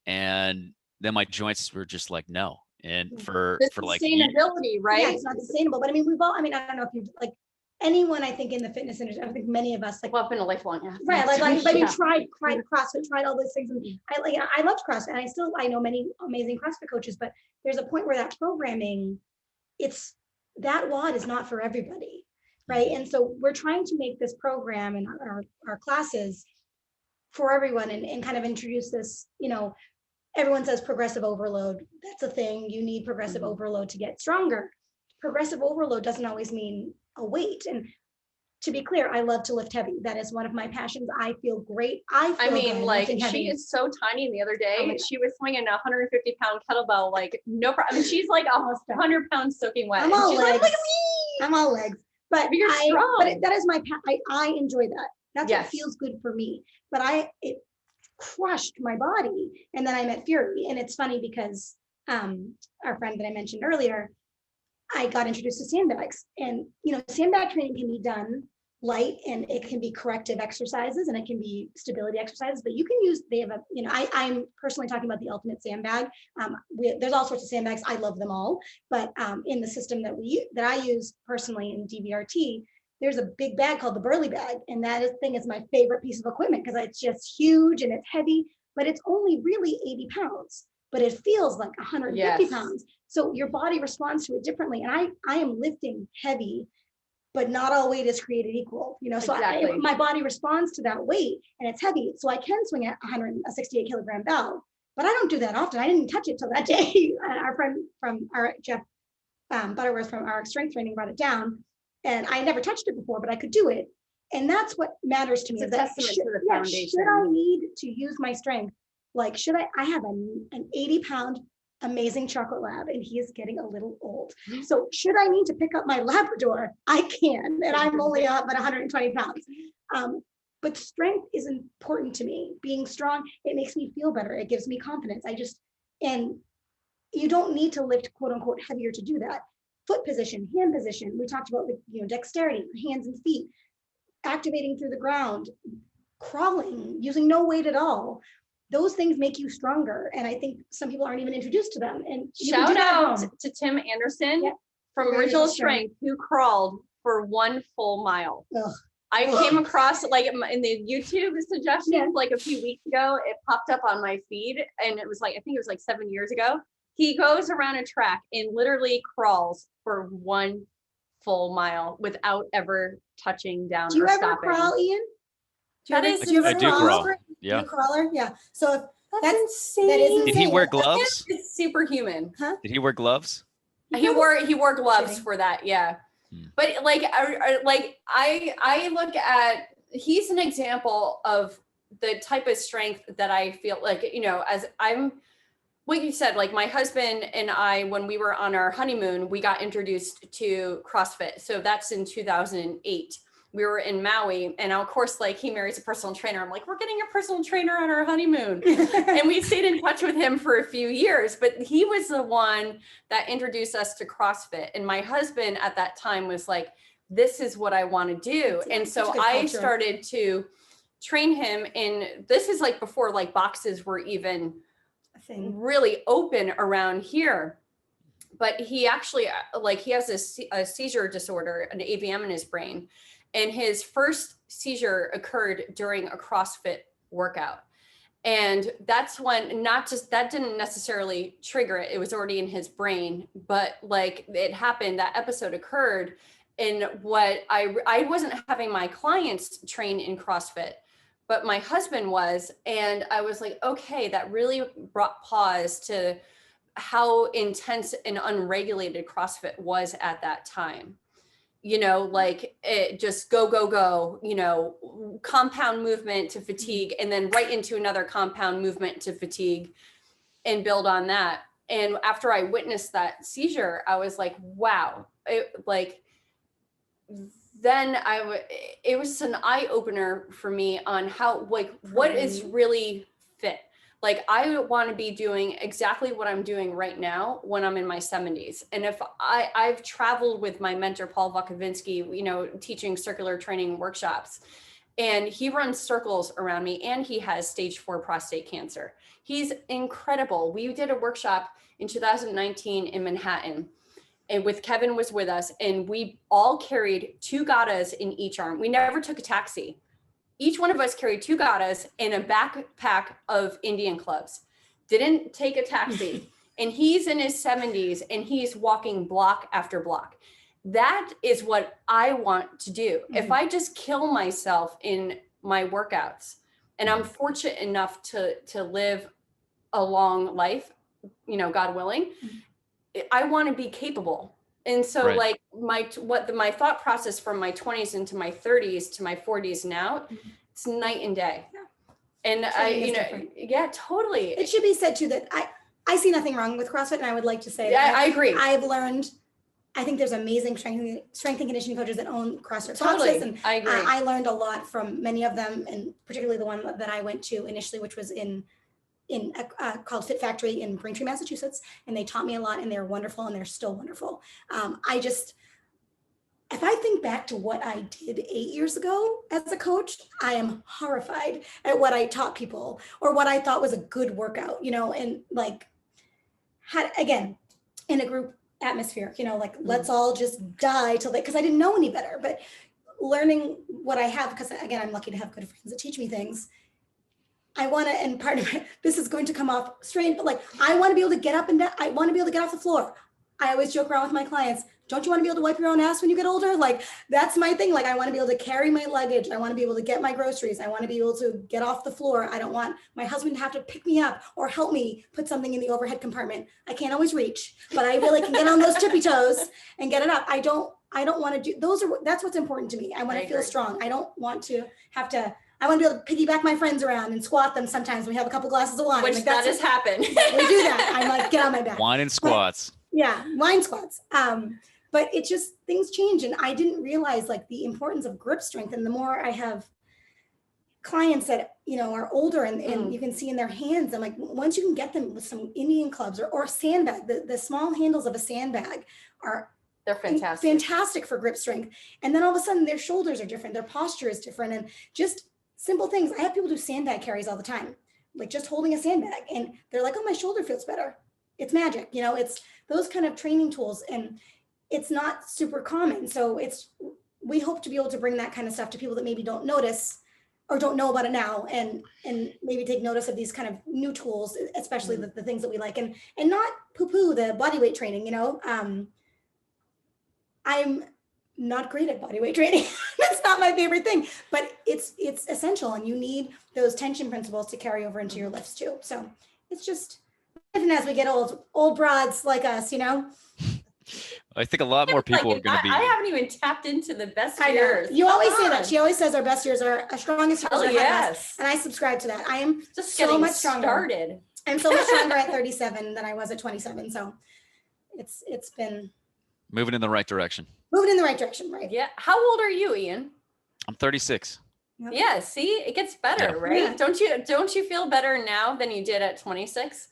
Speaker 1: And then my joints were just like, no. And for like
Speaker 2: sustainability, right?
Speaker 3: Yeah, it's not sustainable. But I mean, I don't know if you like anyone, I think in the fitness industry, I think many of us like,
Speaker 2: well, I've been a lifelong athlete.
Speaker 3: Right. Like you tried CrossFit, tried all those things. And I loved CrossFit, and I know many amazing CrossFit coaches, but there's a point where that programming, that WOD is not for everybody. Right. And so we're trying to make this program and our classes for everyone and kind of introduce this, you know, everyone says progressive overload. That's a thing. You need progressive overload to get stronger. Progressive overload doesn't always mean a weight. And to be clear, I love to lift heavy. That is one of my passions. I feel great. I mean,
Speaker 2: like she is so tiny. And the other day she was swinging a 150-pound kettlebell, like no problem. I mean, she's like almost 100 pounds soaking wet.
Speaker 3: I'm all legs.
Speaker 2: Like, look at me.
Speaker 3: I'm all legs. But
Speaker 2: you're strong.
Speaker 3: But that is my I enjoy that. That's what feels good for me. But it crushed my body. And then I met Fury. And it's funny because our friend that I mentioned earlier, I got introduced to Sandbags. And, you know, Sandbag training can be done light, and it can be corrective exercises, and it can be stability exercises, but you can use, they have a, you know, I'm personally talking about the ultimate sandbag. There's all sorts of sandbags. I love them all, but in the system that I use personally in DVRT, there's a big bag called the Burley bag. And thing is my favorite piece of equipment because it's just huge and it's heavy, but it's only really 80 pounds, but it feels like 150 pounds. So your body responds to it differently. And I am lifting heavy, but not all weight is created equal, you know, so my body responds to that weight and it's heavy. So I can swing at 168 kilogram bell, but I don't do that often. I didn't touch it till that day. Our friend from Jeff Butterworth from our strength training brought it down, and I never touched it before, but I could do it. And that's what matters to me.
Speaker 2: It's a testament to the foundation.
Speaker 3: Should I need to use my strength? Like, should I have an 80-pound amazing chocolate lab, and he is getting a little old. So should I need to pick up my Labrador? I can, and I'm only up at 120 pounds. But strength is important to me. Being strong, it makes me feel better. It gives me confidence. And you don't need to lift quote unquote heavier to do that. Foot position, hand position. We talked about, you know, dexterity, hands and feet, activating through the ground, crawling, using no weight at all. Those things make you stronger. And I think some people aren't even introduced to them. And
Speaker 2: shout out to Tim Anderson from Original Strength, who crawled for 1 full mile. I came across, like, in the YouTube suggestions like a few weeks ago, it popped up on my feed, and it was like, I think it was like 7 years ago. he goes around a track and literally crawls for 1 full mile without ever touching down
Speaker 3: Do you
Speaker 2: or
Speaker 3: ever
Speaker 2: stopping.
Speaker 3: crawl, Ian?
Speaker 2: That is
Speaker 3: do you ever
Speaker 1: I do crawl.
Speaker 3: You
Speaker 1: Yeah.
Speaker 3: a crawler? Yeah. So if
Speaker 2: That's insane.
Speaker 3: that is insane.
Speaker 1: Did he wear gloves?
Speaker 2: It's superhuman.
Speaker 1: Did he wear gloves?
Speaker 2: He wore gloves
Speaker 3: Kidding.
Speaker 2: for that. Yeah.
Speaker 1: Hmm.
Speaker 2: But like I look at, he's an example of the type of strength that I feel like, you know, as I'm, what you said, like my husband and I, when we were on our honeymoon, we got introduced to CrossFit. So that's in 2008. We were in Maui, and of course, like he marries a personal trainer. I'm like, we're getting a personal trainer on our honeymoon. And we stayed in touch with him for a few years, but he was the one that introduced us to CrossFit. And my husband at that time was like, this is what I want to do. And so I started to train him in, this is like before like boxes were even really open around here. But he actually, like he has a seizure disorder, an AVM in his brain. And his first seizure occurred during a CrossFit workout. And that's when, not just, that didn't necessarily trigger it. It was already in his brain, but like it happened, that episode occurred. And what I wasn't having my clients train in CrossFit, but my husband was. And I was like, okay, that really brought pause to how intense and unregulated CrossFit was at that time. You know, like it just go, you know, compound movement to fatigue, and then right into another compound movement to fatigue and build on that. And after I witnessed that seizure, I was like, wow, it was an eye opener for me on how, like, what is really fit. Like I want to be doing exactly what I'm doing right now when I'm in my 70s. And if I've traveled with my mentor, Paul Vukovinsky, you know, teaching circular training workshops, and he runs circles around me, and he has stage 4 prostate cancer. He's incredible. We did a workshop in 2019 in Manhattan, and with Kevin was with us, and we all carried 2 gatas in each arm. We never took a taxi. Each one of us carried 2 gatas and a backpack of Indian clubs. Didn't take a taxi. And he's in his 70s and he's walking block after block. That is what I want to do. Mm-hmm. If I just kill myself in my workouts, and I'm fortunate enough to live a long life, you know, God willing, I want to be capable. And so like my thought process from my 20s into my 30s to my 40s now, it's night and day. Yeah. And yeah, totally.
Speaker 3: It should be said too that I see nothing wrong with CrossFit, and I would like to say
Speaker 2: that I agree.
Speaker 3: I've learned, I think there's amazing strength and conditioning coaches that own CrossFit
Speaker 2: totally.
Speaker 3: Boxes, and I agree. I learned a lot from many of them, and particularly the one that I went to initially, which was called Fit Factory in Braintree, Massachusetts, and they taught me a lot, and they're wonderful, and they're still wonderful. If I think back to what I did 8 years ago as a coach, I am horrified at what I taught people or what I thought was a good workout, you know, and like had, again, in a group atmosphere, you know, like let's all just die till because I didn't know any better, but learning what I have, because again, I'm lucky to have good friends that teach me things. I want to, and part of it, this is going to come off strange, but like, I want to be able to get up and down. I want to be able to get off the floor. I always joke around with my clients. Don't you want to be able to wipe your own ass when you get older? Like, that's my thing. Like, I want to be able to carry my luggage. I want to be able to get my groceries. I want to be able to get off the floor. I don't want my husband to have to pick me up or help me put something in the overhead compartment. I can't always reach, but I really can get on those tippy toes and get it up. I don't want to do, that's what's important to me. I want to feel strong. I don't want to have to, I want to be able to piggyback my friends around and squat them sometimes when we have a couple glasses of wine.
Speaker 2: Which
Speaker 3: like,
Speaker 2: that has happened.
Speaker 3: We do that. I'm like, get on my back.
Speaker 1: Wine and squats.
Speaker 3: Wine squats. But it just, things change. And I didn't realize like the importance of grip strength. And the more I have clients that, you know, are older and you can see in their hands, I'm like, once you can get them with some Indian clubs or a sandbag, the small handles of a sandbag they're fantastic for grip strength. And then all of a sudden their shoulders are different. Their posture is different. And just simple things. I have people do sandbag carries all the time, like just holding a sandbag. And they're like, oh, my shoulder feels better. It's magic. You know, it's those kind of training tools. And it's not super common. So we hope to be able to bring that kind of stuff to people that maybe don't notice or don't know about it now, and maybe take notice of these kind of new tools, especially the things that we like, and not poo-poo the bodyweight training, you know. I'm not great at bodyweight training. That's not my favorite thing, but it's essential, and you need those tension principles to carry over into your lifts too. So it's just, even as we get old broads like us, you know.
Speaker 1: I think a lot more people are going to be.
Speaker 2: I haven't even tapped into the best
Speaker 3: I know.
Speaker 2: years.
Speaker 3: You always say that. She always says our best years are our strongest years.
Speaker 2: Oh,
Speaker 3: are
Speaker 2: yes.
Speaker 3: and I subscribe to that. I am
Speaker 2: Just
Speaker 3: so
Speaker 2: getting
Speaker 3: much stronger.
Speaker 2: started.
Speaker 3: I'm so much stronger at 37 than I was at 27. So it's been
Speaker 1: moving in the right direction.
Speaker 3: Moving in the right direction, right?
Speaker 2: Yeah. How old are you, Ian?
Speaker 1: I'm 36.
Speaker 3: Yep.
Speaker 2: Yeah. See, it gets better,
Speaker 1: Yeah.
Speaker 2: right?
Speaker 3: Yeah.
Speaker 2: Don't you feel better now than you did at 26?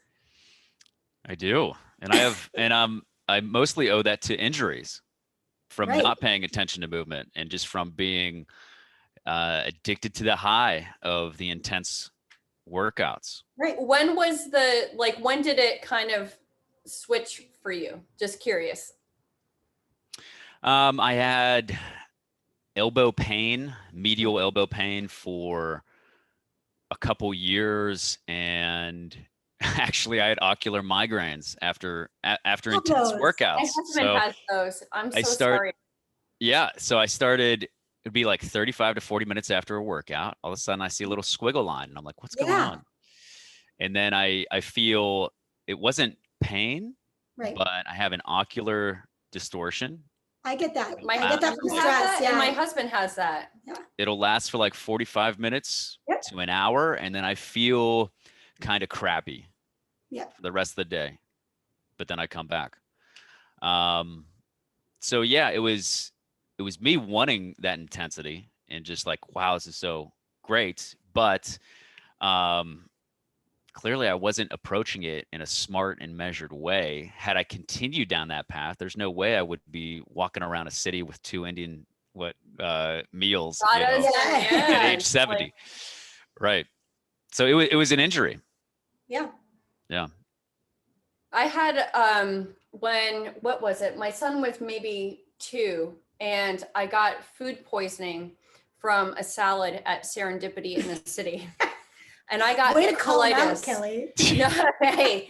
Speaker 1: I do, and I have, and I mostly owe that to injuries from
Speaker 3: Right.
Speaker 1: not paying attention to movement and just from being addicted to the high of the intense workouts.
Speaker 3: Right.
Speaker 2: When did it kind of switch for you? Just curious.
Speaker 1: I had elbow pain, medial elbow pain for a couple years, and actually I had ocular migraines after intense workouts.
Speaker 2: My husband has those. I'm so sorry.
Speaker 1: Yeah, so I started, it'd be like 35 to 40 minutes after a workout. All of a sudden I see a little squiggle line and I'm like, what's going on? And then I feel, it wasn't pain,
Speaker 3: Right.
Speaker 1: but I have an ocular distortion.
Speaker 3: I get that.
Speaker 2: My
Speaker 3: I get that from
Speaker 2: husband
Speaker 3: stress.
Speaker 2: has that,
Speaker 3: Yeah.
Speaker 2: and my husband has that.
Speaker 1: It'll last for like 45 minutes
Speaker 3: Yep.
Speaker 1: to an hour, and then I feel kind of crappy
Speaker 3: Yep.
Speaker 1: for the rest of the day. But then I come back. So yeah, it was me wanting that intensity and just like, wow, this is so great. But clearly I wasn't approaching it in a smart and measured way. Had I continued down that path, there's no way I would be walking around a city with 2 Indian meals, you know, at age 70. Right. So it was an injury.
Speaker 3: Yeah.
Speaker 1: Yeah.
Speaker 2: I had what was it? My son was maybe 2, and I got food poisoning from a salad at Serendipity in the city. And I got
Speaker 3: Way to call it out,
Speaker 2: colitis.
Speaker 3: Kelly.
Speaker 2: No, hey,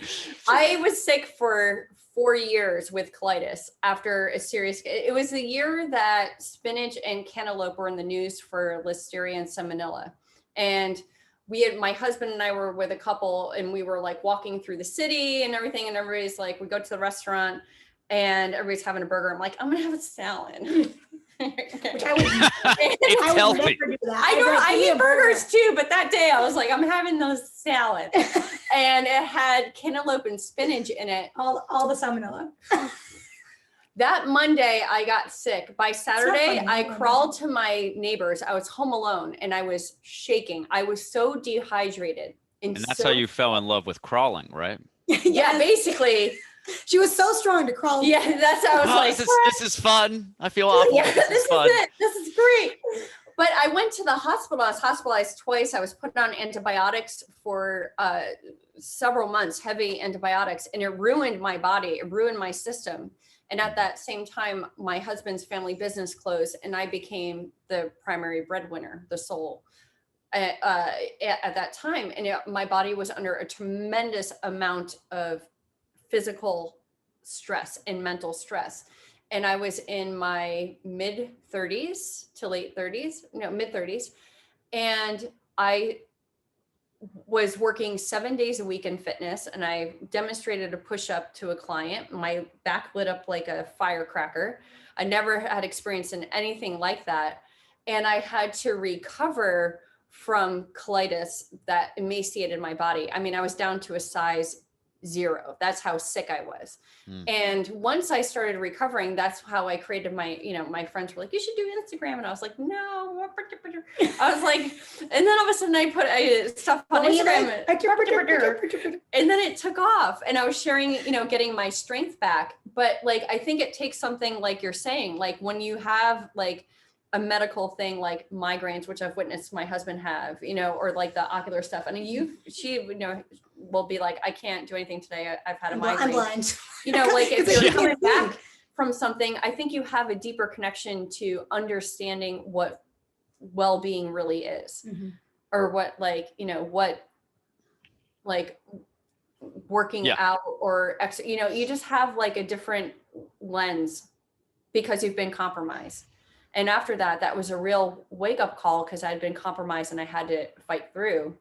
Speaker 2: I was sick for 4 years with colitis after a serious, it was the year that spinach and cantaloupe were in the news for Listeria and Salmonella. And my husband and I were with a couple, and we were like walking through the city and everything. And everybody's like, we go to the restaurant and everybody's having a burger. I'm like, I'm going to have a salad.
Speaker 3: Which I would,
Speaker 1: It's healthy.
Speaker 3: never do that.
Speaker 2: I eat burgers too, but that day I was like, I'm having those salad. And it had cantaloupe and spinach in it.
Speaker 3: all the salmonella.
Speaker 2: That Monday I got sick. By Saturday,
Speaker 3: funny.
Speaker 2: I crawled to my neighbors. I was home alone and I was shaking. I was so dehydrated.
Speaker 1: And that's how you fell in love with crawling, right?
Speaker 2: Yeah, basically.
Speaker 3: She was so strong to crawl.
Speaker 2: Yeah, that's how I was like.
Speaker 1: This is fun. I feel awful.
Speaker 2: Yeah,
Speaker 1: this is fun.
Speaker 2: it. This is great. But I went to the hospital. I was hospitalized twice. I was put on antibiotics for several months, heavy antibiotics, and it ruined my body. It ruined my system. And at that same time, my husband's family business closed, and I became the primary breadwinner, the sole at that time. And my body was under a tremendous amount of physical stress and mental stress. And I was in my mid 30s to late 30s, mid 30s. And I was working 7 days a week in fitness, and I demonstrated a push-up to a client. My back lit up like a firecracker. I never had experience in anything like that. And I had to recover from colitis that emaciated my body. I mean, I was down to a size 0. That's how sick I was. And once I started recovering, that's how I created my, my friends were like, you should do Instagram. And I was like, no. I was like, and then all of a sudden I put stuff on Instagram. And then it took off, and I was sharing, getting my strength back. But like, I think it takes something like you're saying, like when you have like a medical thing like migraines, which I've witnessed my husband have, or like the ocular stuff. And she will be like, I can't do anything today. I've had a migraine.
Speaker 3: I'm blind.
Speaker 2: Like if you're coming back from something, I think you have a deeper connection to understanding what well-being really is, or what, like, you know, what, like working out or you know, you just have like a different lens because you've been compromised. And after that, that was a real wake-up call, because I'd been compromised and I had to fight through.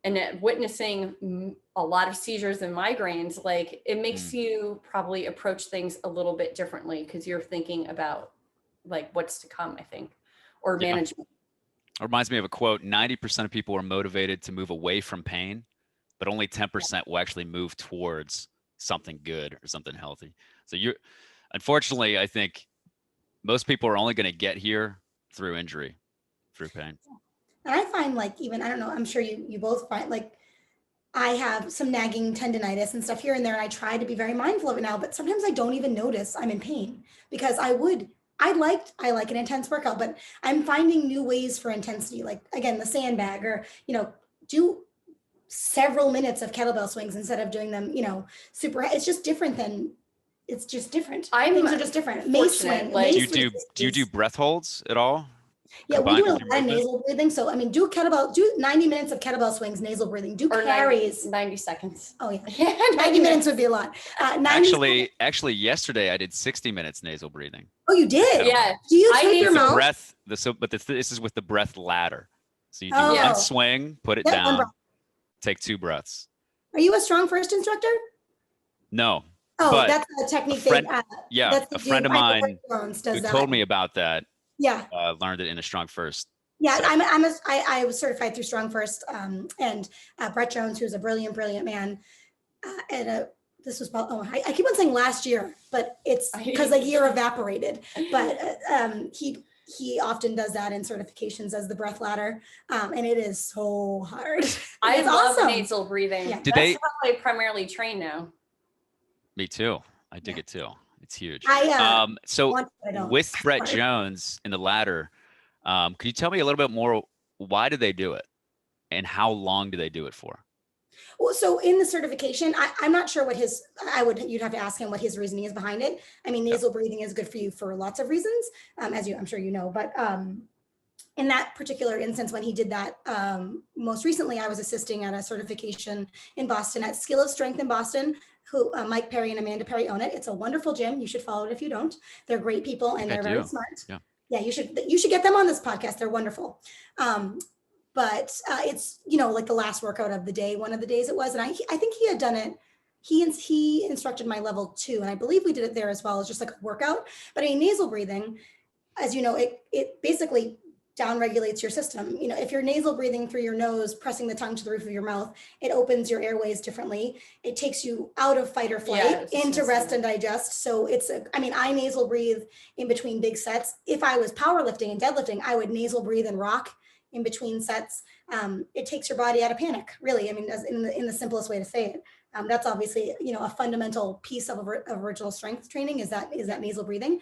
Speaker 2: And witnessing a lot of seizures and migraines, like, it makes you probably approach things a little bit differently, because you're thinking about like what's to come, I think, or management.
Speaker 1: It reminds me of a quote: 90% of people are motivated to move away from pain, but only 10% will actually move towards something good or something healthy. So unfortunately, I think most people are only going to get here through injury, through pain.
Speaker 3: And I find, like, even, I don't know, I'm sure you both find, like, I have some nagging tendonitis and stuff here and there, and I try to be very mindful of it now, but sometimes I don't even notice I'm in pain, because I like an intense workout, but I'm finding new ways for intensity. Like, again, the sandbag, or, you know, do several minutes of kettlebell swings instead of doing them, you know, super. It's just different than, it's just different. Things are just different. Mace swing.
Speaker 2: Like,
Speaker 1: do you do breath holds at all?
Speaker 3: Yeah, we do a lot of nasal breathing. So, I mean, do 90 minutes of kettlebell swings, nasal breathing, do carries. 90
Speaker 2: seconds.
Speaker 3: Oh yeah. 90 minutes would be a lot.
Speaker 1: Actually, yesterday I did 60 minutes nasal breathing.
Speaker 3: Oh, you did?
Speaker 2: Yeah.
Speaker 3: Do you take your mouth?
Speaker 1: Breath, this is with the breath ladder. So you do one swing, put it down, take 2 breaths.
Speaker 3: Are you a Strong First instructor?
Speaker 1: No.
Speaker 3: Oh, that's a technique.
Speaker 1: A friend of mine who told me about that.
Speaker 3: Yeah.
Speaker 1: Learned it in a Strong First.
Speaker 3: Yeah, I was certified through Strong First, and Brett Jones, who's a brilliant man, this was probably, I keep on saying last year, but it's because a year evaporated. But he often does that in certifications as the breath ladder, and it is so hard.
Speaker 2: I love nasal breathing.
Speaker 3: Yeah.
Speaker 2: That's how I primarily train now.
Speaker 1: Me too. I dig it too. It's huge. So with Brett Jones in the ladder, could you tell me a little bit more? Why do they do it, and how long do they do it for?
Speaker 3: Well, so in the certification, I'm not sure what you'd have to ask him what his reasoning is behind it. I mean, nasal breathing is good for you for lots of reasons, I'm sure you know, but in that particular instance, when he did that, most recently, I was assisting at a certification in Boston at Skill of Strength in Boston, who Mike Perry and Amanda Perry own it. It's a wonderful gym. You should follow it if you don't. They're great people, and they're very smart. Yeah, you should get them on this podcast. They're wonderful. But it's, you know, like the last workout of the day, one of the days it was, and I think he had done it. He instructed my level 2, and I believe we did it there as well. It's just like a workout. But I mean, nasal breathing, as you know, it basically down regulates your system. You know, if you're nasal breathing through your nose, pressing the tongue to the roof of your mouth, it opens your airways differently. It takes you out of fight or flight into rest and digest. So I nasal breathe in between big sets. If I was powerlifting and deadlifting, I would nasal breathe and rock in between sets. It takes your body out of panic, really. I mean, as in the simplest way to say it. That's obviously, you know, a fundamental piece of original strength training is that nasal breathing.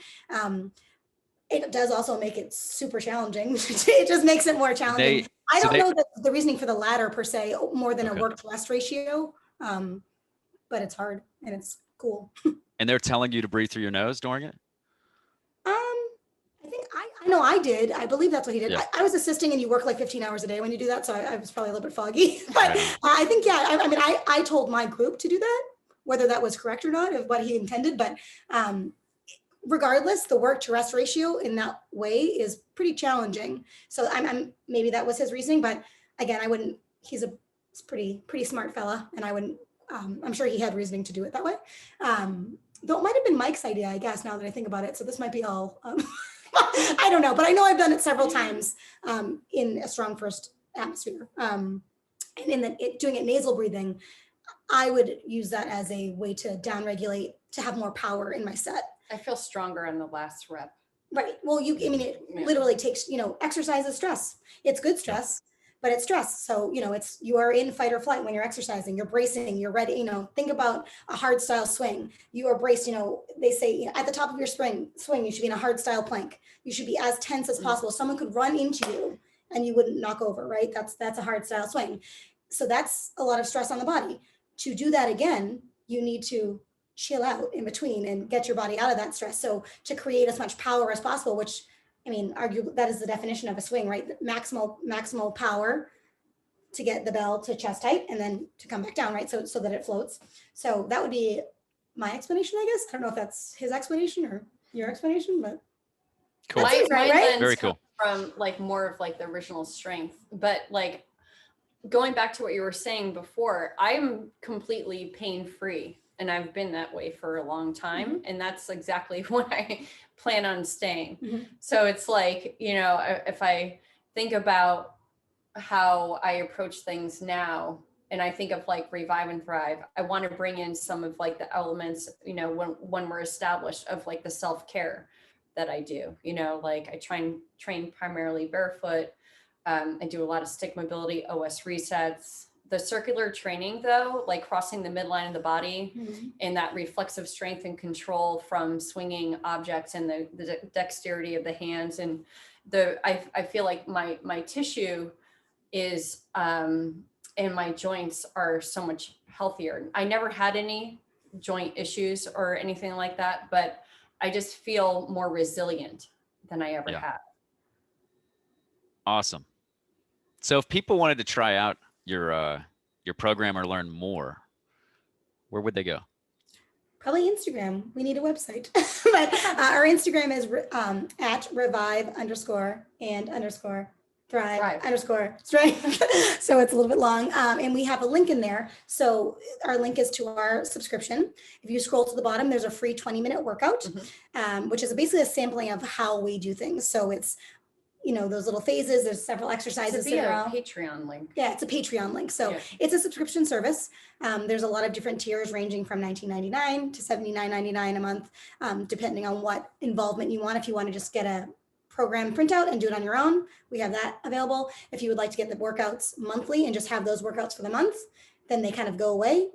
Speaker 3: It does also make it super challenging. It just makes it more challenging. I don't know the reasoning for the latter per se, more than a work to rest ratio, but it's hard and it's cool.
Speaker 1: And they're telling you to breathe through your nose during it?
Speaker 3: I think I know I did. I believe that's what he did. Yeah. I was assisting, and you work like 15 hours a day when you do that. So I was probably a little bit foggy, but I think, I told my group to do that, whether that was correct or not of what he intended, but regardless, the work to rest ratio in that way is pretty challenging. So maybe that was his reasoning, but again, I wouldn't, he's a pretty smart fella, and I wouldn't, I'm sure he had reasoning to do it that way. Though it might've been Mike's idea, I guess, now that I think about it. So this might be all, I don't know, but I know I've done it several times in a Strong First atmosphere. And doing it nasal breathing, I would use that as a way to downregulate, to have more power in my set.
Speaker 2: I feel stronger in the last rep.
Speaker 3: Right. Well, it literally takes, exercise is stress. It's good stress, but it's stress. So, you are in fight or flight when you're exercising, you're bracing, you're ready. Think about a hard style swing. You are braced, they say at the top of your swing, you should be in a hard style plank. You should be as tense as possible. Someone could run into you and you wouldn't knock over, right? That's a hard style swing. So that's a lot of stress on the body. To do that again, you need to chill out in between and get your body out of that stress. So to create as much power as possible, which I mean, arguably that is the definition of a swing, right? Maximal power to get the bell to chest height and then to come back down, right? So that it floats. So that would be my explanation, I guess. I don't know if that's his explanation or your explanation, but
Speaker 1: Cool.
Speaker 3: that seems right, right?
Speaker 1: Very cool.
Speaker 2: From like more of like the original strength, but like going back to what you were saying before, I'm completely pain-free and I've been that way for a long time. And that's exactly what I plan on staying. So it's like, you know, if I think about how I approach things now, and I think of like Revive and Thrive, I want to bring in some of like the elements, you know, when we're established of like the self-care that I do, you know, like I try and train primarily barefoot. I do a lot of stick mobility, OS resets. The circular training though, like crossing the midline of the body and that reflexive strength and control from swinging objects and the dexterity of the hands. And I feel like my tissue is, and my joints are so much healthier. I never had any joint issues or anything like that, but I just feel more resilient than I ever had.
Speaker 1: Awesome. So if people wanted to try out your program or learn more, where would they go?
Speaker 3: Probably Instagram. We need a website, but our Instagram is at revive_and_thrive_strength. So it's a little bit long. And we have a link in there. So our link is to our subscription. If you scroll to the bottom, there's a free 20-minute workout, which is basically a sampling of how we do things. So it's, you know, those little phases, there's several exercises.
Speaker 2: It's a Patreon link.
Speaker 3: Yeah, it's a Patreon link. So it's a subscription service. There's a lot of different tiers ranging from $19.99 to $79.99 a month, depending on what involvement you want. If you want to just get a program printout and do it on your own, we have that available. If you would like to get the workouts monthly and just have those workouts for the month, then they kind of go away.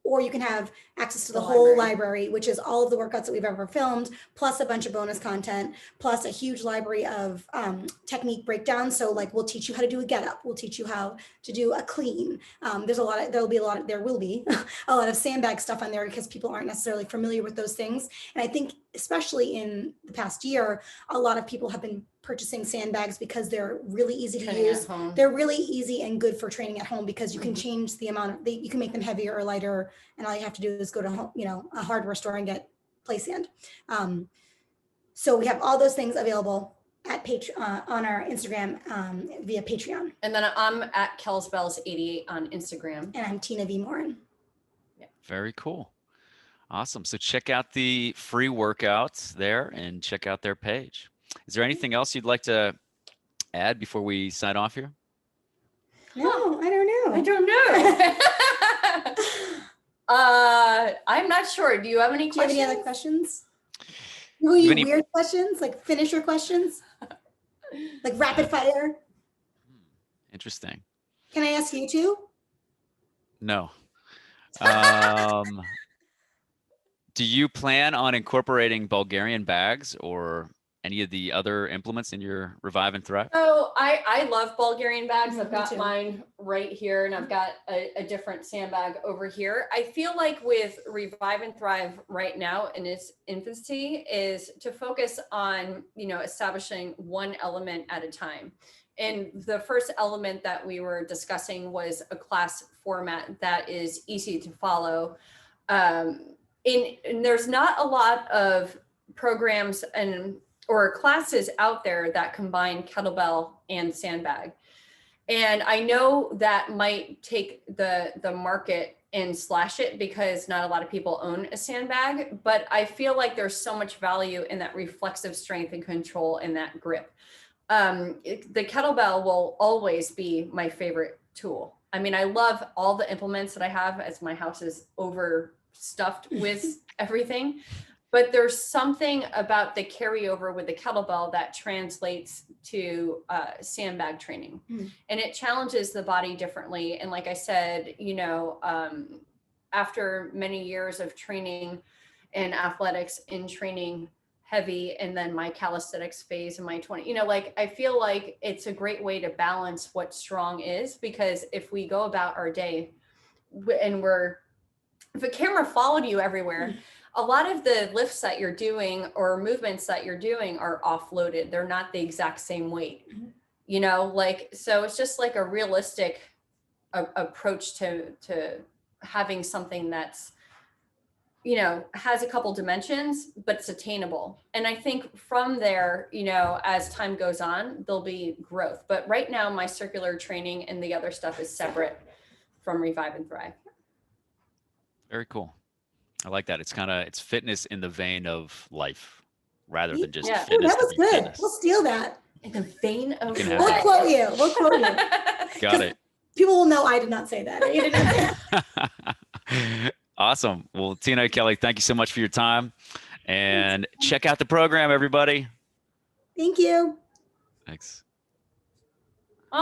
Speaker 3: Or you can have access to the whole library, which is all of the workouts that we've ever filmed, plus a bunch of bonus content, plus a huge library of technique breakdowns. So like, we'll teach you how to do a get up. We'll teach you how to do a clean. There will be a lot of sandbag stuff on there because people aren't necessarily familiar with those things. And I think especially in the past year, a lot of people have been purchasing sandbags because they're really easy to use. They're really easy and good for training at home because you can change the amount you can make them heavier or lighter. And all you have to do is go to home, you know, a hardware store and get play sand. So we have all those things available at on our Instagram via Patreon.
Speaker 2: And then I'm at Kettlebells88 on Instagram.
Speaker 3: And I'm Tina V. Morin.
Speaker 1: Very cool. Awesome. So check out the free workouts there and check out their page. Is there anything else you'd like to add before we sign off here?
Speaker 3: No, I don't know.
Speaker 2: I'm not sure. Do you have any questions?
Speaker 3: Do you have any other questions? Weird questions? Like finisher questions? Like rapid fire?
Speaker 1: Interesting.
Speaker 3: Can I ask you too?
Speaker 1: No. Do you plan on incorporating Bulgarian bags or any of the other implements in your Revive and Thrive?
Speaker 2: So I love Bulgarian bags. I've got mine right here and I've got a different sandbag over here. I feel like with Revive and Thrive right now in its infancy is to focus on, you know, establishing one element at a time. And the first element that we were discussing was a class format that is easy to follow. And there's not a lot of programs or classes out there that combine kettlebell and sandbag. And I know that might take the market and slash it because not a lot of people own a sandbag, but I feel like there's so much value in that reflexive strength and control and that grip. The kettlebell will always be my favorite tool. I mean, I love all the implements that I have as my house is overstuffed with everything. But there's something about the carryover with the kettlebell that translates to sandbag training. And it challenges the body differently. And like I said, you know, after many years of training in athletics and training heavy, and then my calisthenics phase in my 20s, you know, like I feel like it's a great way to balance what strong is, because if we go about our day and if a camera followed you everywhere, a lot of the lifts that you're doing or movements that you're doing are offloaded. They're not the exact same weight, you know, like, so it's just like a realistic approach to having something that's, you know, has a couple dimensions, but it's attainable. And I think from there, you know, as time goes on, there'll be growth. But right now, my circular training and the other stuff is separate from Revive and Thrive.
Speaker 1: Very cool. I like that. It's fitness in the vein of life rather than just
Speaker 2: Yeah.
Speaker 3: Ooh,
Speaker 1: fitness
Speaker 3: that
Speaker 1: to
Speaker 3: was
Speaker 1: be
Speaker 3: good.
Speaker 1: fitness.
Speaker 3: We'll steal that.
Speaker 2: In the vein of
Speaker 1: You can have
Speaker 3: We'll
Speaker 1: that.
Speaker 3: quote you. We'll quote you.
Speaker 1: Got it.
Speaker 3: People will know I did not say that. You did not say that.
Speaker 1: Awesome. Well, Tina, Kelly, thank you so much for your time. And check out the program, everybody.
Speaker 3: Thank you.
Speaker 1: Thanks.